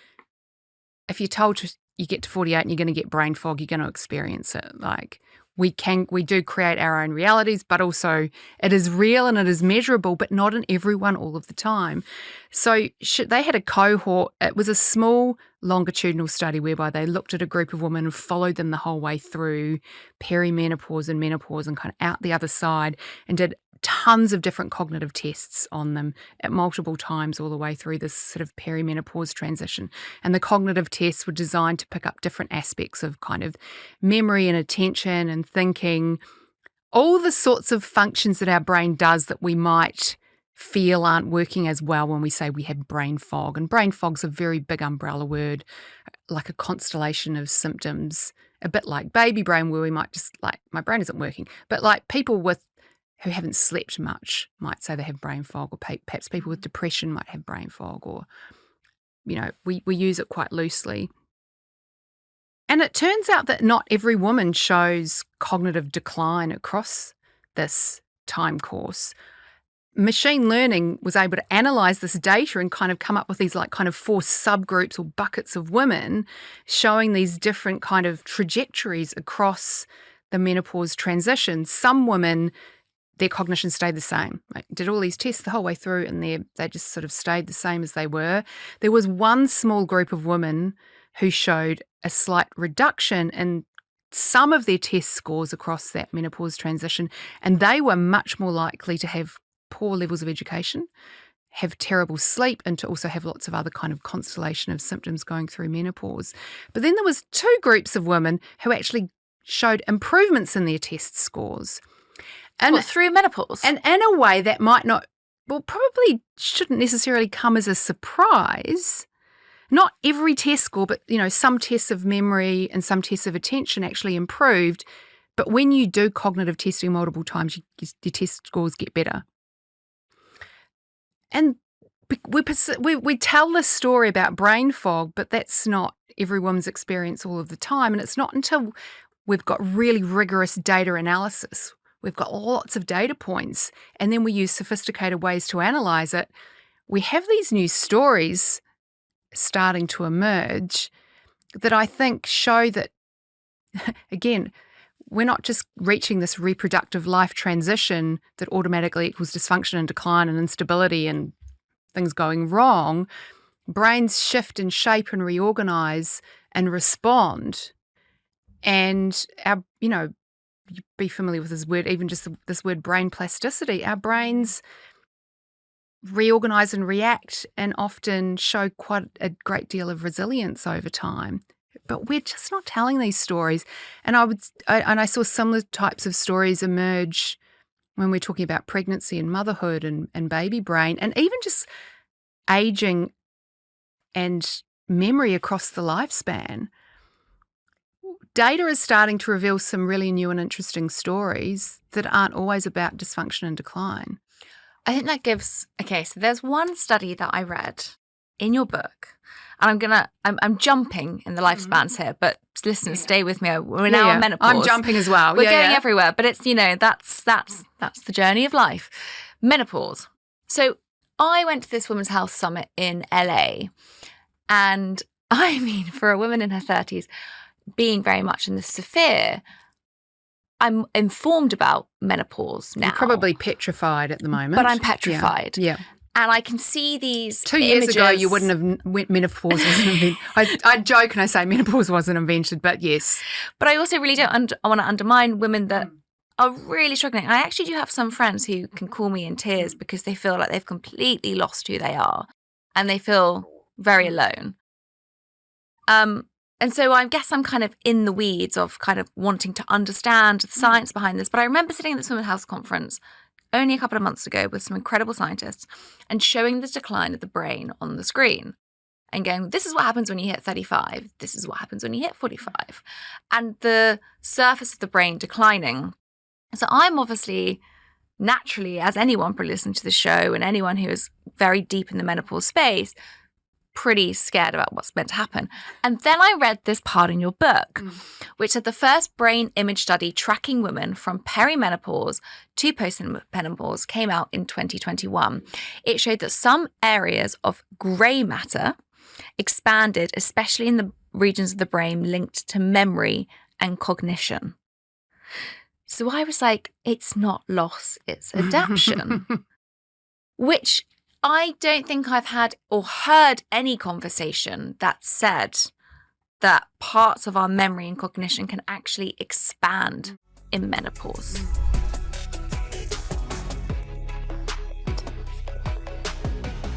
if you're told you get to 48 and you're going to get brain fog, you're going to experience it. Like we do create our own realities, but also it is real and it is measurable, but not in everyone all of the time. So they had a cohort. It was a small longitudinal study whereby they looked at a group of women and followed them the whole way through perimenopause and menopause and kind of out the other side, and did tons of different cognitive tests on them at multiple times all the way through this sort of perimenopause transition. And the cognitive tests were designed to pick up different aspects of kind of memory and attention and thinking, all the sorts of functions that our brain does that we might feel aren't working as well when we say we have brain fog. And brain fog's a very big umbrella word, like a constellation of symptoms, a bit like baby brain, where we might just like, my brain isn't working. But like people who haven't slept much might say they have brain fog, or perhaps people with depression might have brain fog, or, we use it quite loosely. And it turns out that not every woman shows cognitive decline across this time course. Machine learning was able to analyze this data and kind of come up with these like kind of 4 subgroups or buckets of women showing these different kind of trajectories across the menopause transition. Some women, their cognition stayed the same. Right? Did all these tests the whole way through, and they just sort of stayed the same as they were. There was one small group of women who showed a slight reduction in some of their test scores across that menopause transition, and they were much more likely to have poor levels of education, have terrible sleep, and to also have lots of other kind of constellation of symptoms going through menopause. But then there was 2 groups of women who actually showed improvements in their test scores. And through menopause? And in a way that might not, well, probably shouldn't necessarily come as a surprise. Not every test score, but, some tests of memory and some tests of attention actually improved. But when you do cognitive testing multiple times, your test scores get better. And we tell this story about brain fog, but that's not every woman's experience all of the time. And it's not until we've got really rigorous data analysis, we've got lots of data points, and then we use sophisticated ways to analyze it, we have these new stories starting to emerge that I think show that, again, we're not just reaching this reproductive life transition that automatically equals dysfunction and decline and instability and things going wrong. Brains shift and shape and reorganize and respond. And you'd be familiar with this word, even just this word brain plasticity. Our brains reorganize and react and often show quite a great deal of resilience over time. But we're just not telling these stories. And I saw similar types of stories emerge when we're talking about pregnancy and motherhood and baby brain, and even just aging and memory across the lifespan. Data is starting to reveal some really new and interesting stories that aren't always about dysfunction and decline. I think that gives, so there's one study that I read in your book, and I'm jumping in the lifespans here, but listeners, stay with me. We're now on menopause. I'm jumping as well. We're going everywhere, but it's, that's the journey of life. Menopause. So I went to this Women's Health Summit in LA, and for a woman in her 30s, being very much in the sphere, I'm informed about menopause now. You're probably petrified at the moment. But I'm petrified. Yeah. And I can see these 2 years images. ago, you wouldn't have, menopause wasn't invented. I joke and I say menopause wasn't invented, but yes. But I also really don't want to undermine women that are really struggling. I actually do have some friends who can call me in tears because they feel like they've completely lost who they are and they feel very alone. And so I guess I'm kind of in the weeds of kind of wanting to understand the science behind this. But I remember sitting at this Women's Health conference only a couple of months ago with some incredible scientists and showing the decline of the brain on the screen and going, this is what happens when you hit 35. This is what happens when you hit 45. And the surface of the brain declining. So I'm obviously naturally, as anyone probably listening to the show and anyone who is very deep in the menopause space, pretty scared about what's meant to happen. And then I read this part in your book, which said the first brain image study tracking women from perimenopause to postmenopause came out in 2021. It showed that some areas of grey matter expanded, especially in the regions of the brain linked to memory and cognition. So I was like, it's not loss, it's adaptation, which I don't think I've had or heard any conversation that said that parts of our memory and cognition can actually expand in menopause.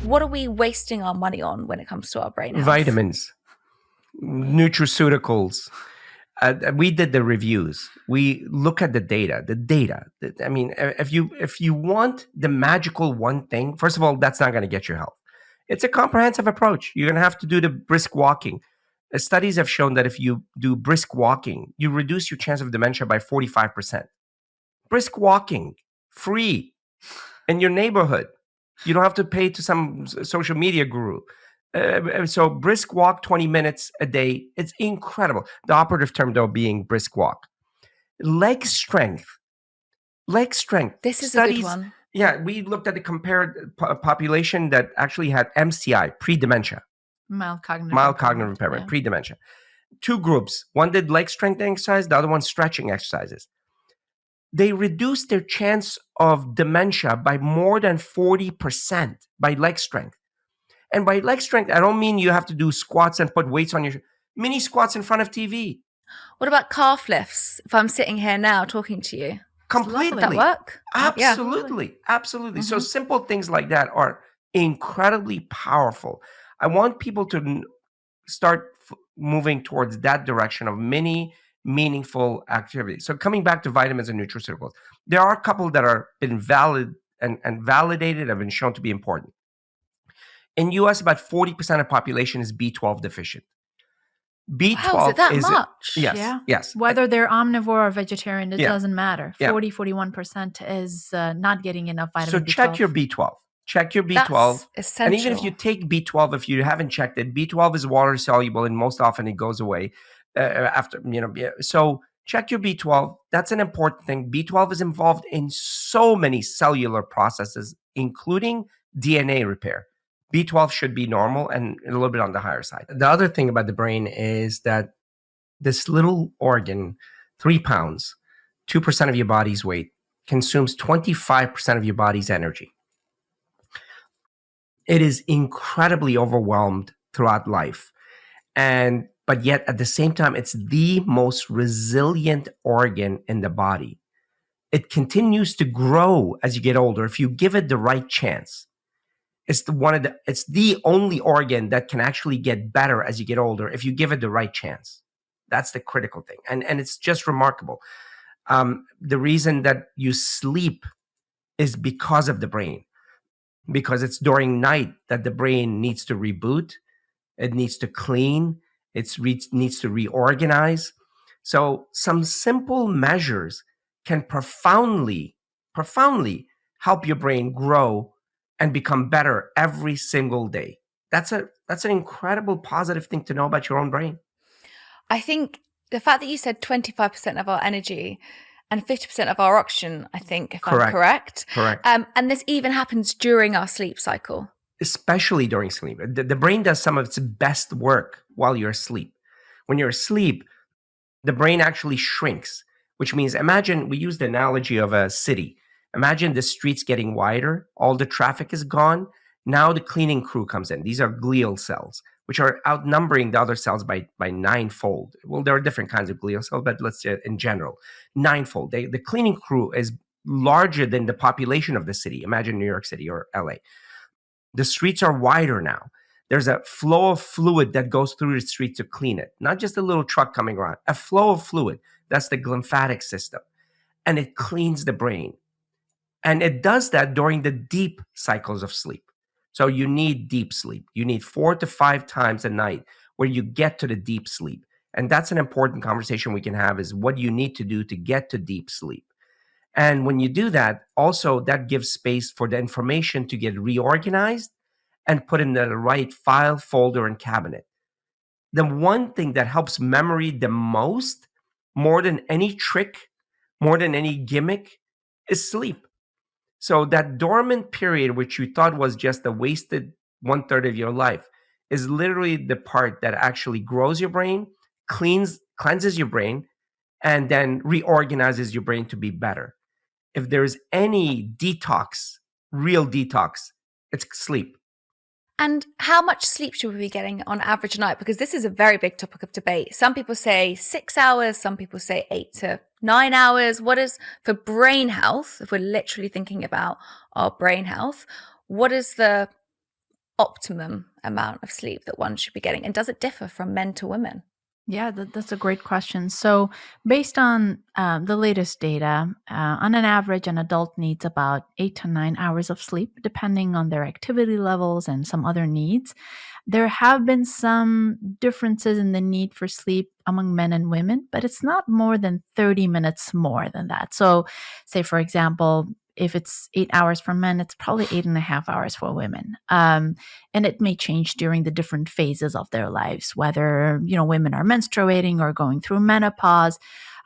What are we wasting our money on when it comes to our brain health? Vitamins, nutraceuticals. We did the reviews. We look at the data. I mean, if you want the magical one thing, first of all, that's not going to get you health. It's a comprehensive approach. You're going to have to do the brisk walking. Studies have shown that if you do brisk walking, you reduce your chance of dementia by 45%. Brisk walking, free, in your neighborhood. You don't have to pay to some social media guru. So brisk walk 20 minutes a day. It's incredible. The operative term, though, being brisk walk. Leg strength. This is Studies, a good one. Yeah, we looked at the compared population that actually had MCI, pre-dementia. Mild cognitive impairment, yeah. pre-dementia. 2 groups. One did leg strengthening exercise, the other one stretching exercises. They reduced their chance of dementia by more than 40% by leg strength. And by leg strength, I don't mean you have to do squats and put weights on your mini squats in front of TV. What about calf lifts? If I'm sitting here now talking to you, Completely. would that work? Absolutely. Absolutely. So simple things like that are incredibly powerful. I want people to start moving towards that direction of many meaningful activities. So coming back to vitamins and nutraceuticals, there are a couple that are been valid and validated, have been shown to be important. In US, about 40% of population is B12 deficient. B12 wow, is it that much? Yes. Whether they're omnivore or vegetarian, it doesn't matter. Yeah. 41% is not getting enough vitamin So B12. check your B12. Check your B12. That's essential. And even if you take B12, if you haven't checked it, B12 is water soluble and most often it goes away after, so check your B12. That's an important thing. B12 is involved in so many cellular processes, including DNA repair. B12 should be normal and a little bit on the higher side. The other thing about the brain is that this little organ, 3 pounds, 2% of your body's weight, consumes 25% of your body's energy. It is incredibly overwhelmed throughout life. But yet at the same time, it's the most resilient organ in the body. It continues to grow as you get older if you give it the right chance. It's the only organ that can actually get better as you get older if you give it the right chance. That's the critical thing. And it's just remarkable. The reason that you sleep is because of the brain, because it's during night that the brain needs to reboot. It needs to clean. It needs to reorganize. So some simple measures can profoundly help your brain grow and become better every single day. That's an incredible positive thing to know about your own brain. I think the fact that you said 25% of our energy and 50% of our oxygen, I think, if I'm correct. Correct. And this even happens during our sleep cycle. Especially during sleep. The brain does some of its best work while you're asleep. When you're asleep, the brain actually shrinks, which means, imagine, we use the analogy of a city. Imagine the streets getting wider, all the traffic is gone. Now the cleaning crew comes in. These are glial cells, which are outnumbering the other cells by 9-fold. Well, there are different kinds of glial cells, but let's say in general, 9-fold. The cleaning crew is larger than the population of the city. Imagine New York City or LA. The streets are wider now. There's a flow of fluid that goes through the street to clean it. Not just a little truck coming around, a flow of fluid. That's the lymphatic system. And it cleans the brain. And it does that during the deep cycles of sleep. So you need deep sleep. You need 4 to 5 times a night where you get to the deep sleep. And that's an important conversation we can have, is what you need to do to get to deep sleep. And when you do that, also that gives space for the information to get reorganized and put in the right file, folder, and cabinet. The one thing that helps memory the most, more than any trick, more than any gimmick, is sleep. So that dormant period, which you thought was just a wasted 1/3 of your life, is literally the part that actually grows your brain, cleanses your brain, and then reorganizes your brain to be better. If there's any detox, real detox, it's sleep. And how much sleep should we be getting on average a night? Because this is a very big topic of debate. Some people say 6 hours, some people say 8 to 9 hours. What is, for brain health, if we're literally thinking about our brain health, what is the optimum amount of sleep that one should be getting? And does it differ from men to women? Yeah, that's a great question. So, based on the latest data, on an average, an adult needs about 8 to 9 hours of sleep, depending on their activity levels and some other needs. There have been some differences in the need for sleep among men and women, but it's not more than 30 minutes more than that. So, say, for example, if it's 8 hours for men, it's probably 8.5 hours for women. And it may change during the different phases of their lives, whether, women are menstruating or going through menopause,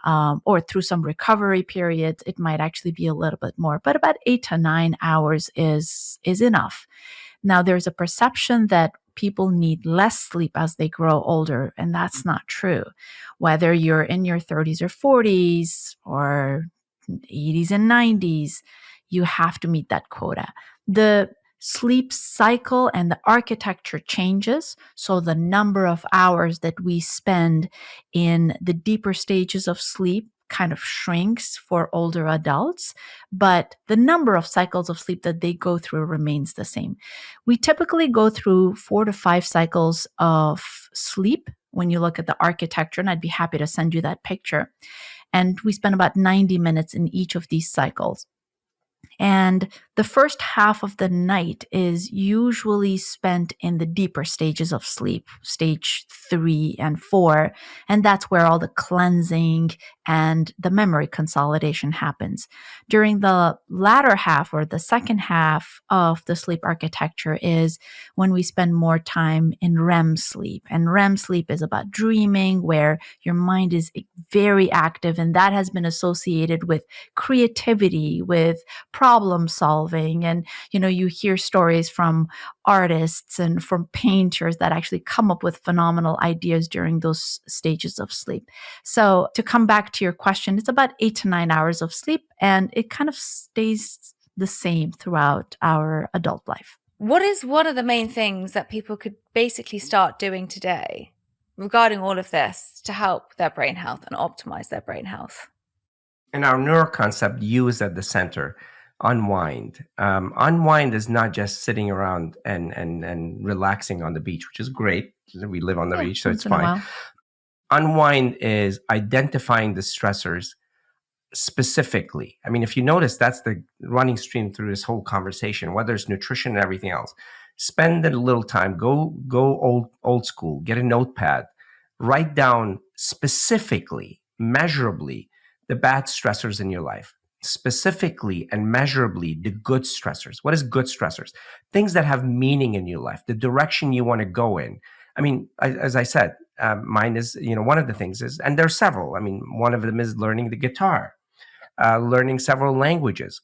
or through some recovery periods. It might actually be a little bit more, but about 8 to 9 hours is enough. Now, there's a perception that people need less sleep as they grow older, and that's not true. Whether you're in your 30s or 40s or 80s and 90s, you have to meet that quota. The sleep cycle and the architecture changes, so the number of hours that we spend in the deeper stages of sleep kind of shrinks for older adults, but the number of cycles of sleep that they go through remains the same. We typically go through 4 to 5 cycles of sleep when you look at the architecture, and I'd be happy to send you that picture. And we spend about 90 minutes in each of these cycles. And the first half of the night is usually spent in the deeper stages of sleep, stage 3 and 4. And that's where all the cleansing and the memory consolidation happens. During the latter half, or the second half of the sleep architecture, is when we spend more time in REM sleep. And REM sleep is about dreaming, where your mind is very active, and that has been associated with creativity, with problem solving. And, you hear stories from artists and from painters that actually come up with phenomenal ideas during those stages of sleep. So to come back to your question, it's about 8 to 9 hours of sleep, and it kind of stays the same throughout our adult life. What is one of the main things that people could basically start doing today regarding all of this to help their brain health and optimize their brain health? In our neuroconcept, U is at the center. Unwind. Unwind is not just sitting around and relaxing on the beach, which is great. We live on the beach, so it's fine. Unwind is identifying the stressors specifically. I mean, if you notice, that's the running stream through this whole conversation, whether it's nutrition and everything else. Spend a little time, go old school, get a notepad, write down specifically, measurably, the bad stressors in your life. Specifically and measurably the good stressors. What is good stressors? Things that have meaning in your life, the direction you want to go in. I mean, as I said, mine is, one of the things is, and there's several. I mean, one of them is learning the guitar, learning several languages,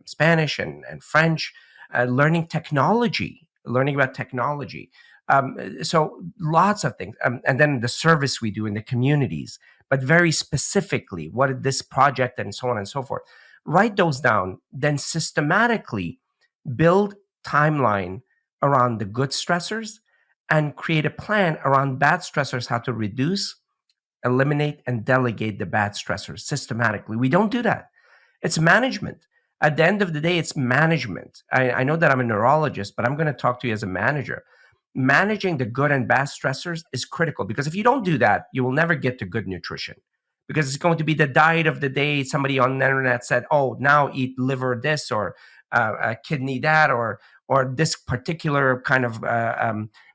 Spanish and French, learning technology, learning about technology. So lots of things. And then the service we do in the communities, but very specifically, what is this project and so on and so forth. Write those down, then systematically build timeline around the good stressors and create a plan around bad stressors, how to reduce, eliminate, and delegate the bad stressors systematically. We don't do that. It's management. At the end of the day, it's management. I know that I'm a neurologist, but I'm going to talk to you as a manager. Managing the good and bad stressors is critical, because if you don't do that, you will never get to good nutrition, because it's going to be the diet of the day. Somebody on the internet said, oh, now eat liver this, or kidney that, or this particular kind of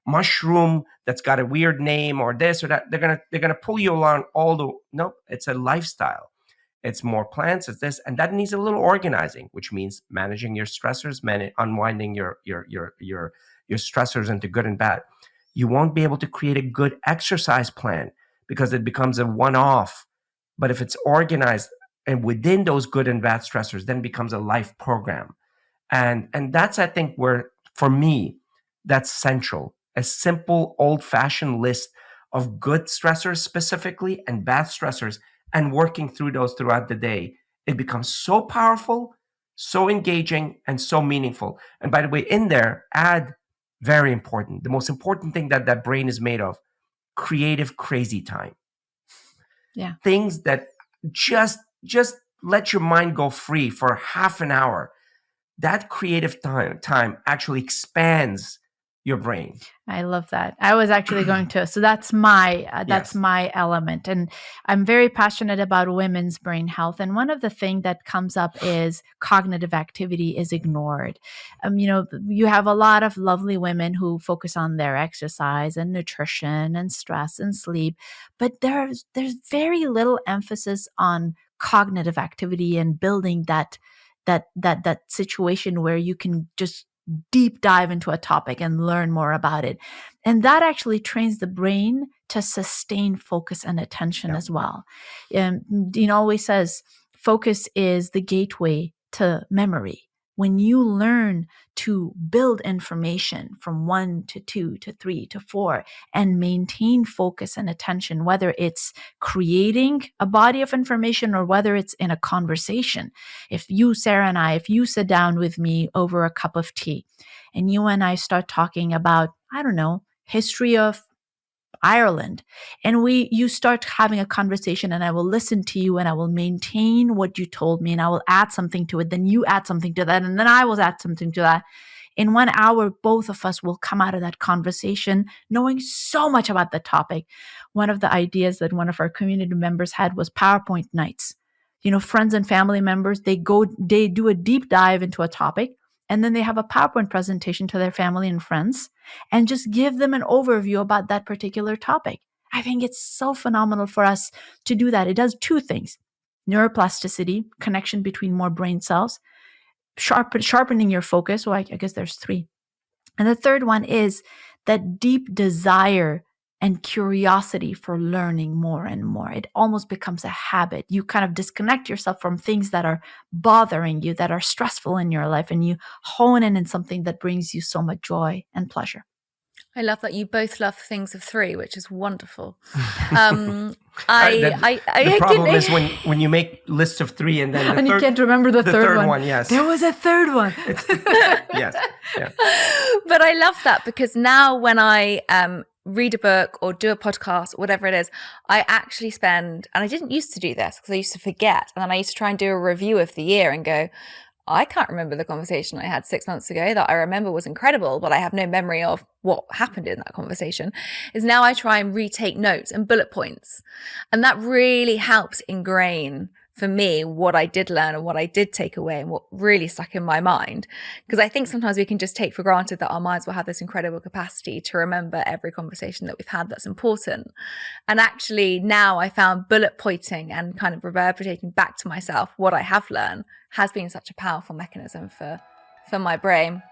mushroom that's got a weird name, or this or that. They're gonna pull you along no, it's a lifestyle. It's more plants, it's this, and that needs a little organizing, which means managing your stressors, unwinding your stressors into good and bad. You won't be able to create a good exercise plan because it becomes a one-off. But if it's organized and within those good and bad stressors, then it becomes a life program. And that's, I think, where, for me, that's central. a simple old-fashioned list of good stressors specifically and bad stressors and working through those throughout the day, it becomes so powerful, so engaging, and so meaningful. And by the way, in there, add, very important, the most important thing that brain is made of, creative crazy time. Yeah. Things that just let your mind go free for half an hour. That creative time actually expands your brain. I love that. I was actually going to. So that's my element, and I'm very passionate about women's brain health. And one of the things that comes up is cognitive activity is ignored. You have a lot of lovely women who focus on their exercise and nutrition and stress and sleep, but there's very little emphasis on cognitive activity and building that situation where you can just deep dive into a topic and learn more about it. And that actually trains the brain to sustain focus and attention as well. Dean always says focus is the gateway to memory. When you learn to build information from 1 to 2 to 3 to 4 and maintain focus and attention, whether it's creating a body of information or whether it's in a conversation. If you, Sarah and I, if you sit down with me over a cup of tea and you and I start talking about, I don't know, history of Ireland, and you start having a conversation, and I will listen to you and I will maintain what you told me and I will add something to it. Then you add something to that, and then I will add something to that. In 1 hour, both of us will come out of that conversation knowing so much about the topic. One of the ideas that one of our community members had was PowerPoint nights. Friends and family members, they do a deep dive into a topic, and then they have a PowerPoint presentation to their family and friends and just give them an overview about that particular topic. I think it's so phenomenal for us to do that. It does 2 things: neuroplasticity, connection between more brain cells, sharpening your focus. Well, I guess there's 3. And the third one is that deep desire and curiosity for learning more and more. It almost becomes a habit. You kind of disconnect yourself from things that are bothering you, that are stressful in your life, and you hone in something that brings you so much joy and pleasure. I love that you both love things of 3, which is wonderful. The problem is when you make lists of 3 and then and you can't remember the third one. Yes, there was a third one. Yes, yeah. But I love that because now when I read a book or do a podcast or whatever it is, I actually spend, and I didn't used to do this because I used to forget, and then I used to try and do a review of the year and go, I can't remember the conversation I had 6 months ago that I remember was incredible, but I have no memory of what happened in that conversation. Is now I try and retake notes and bullet points. And that really helps ingrain for me what I did learn and what I did take away and what really stuck in my mind. Because I think sometimes we can just take for granted that our minds will have this incredible capacity to remember every conversation that we've had that's important. And actually now I found bullet pointing and kind of reverberating back to myself what I have learned has been such a powerful mechanism for my brain.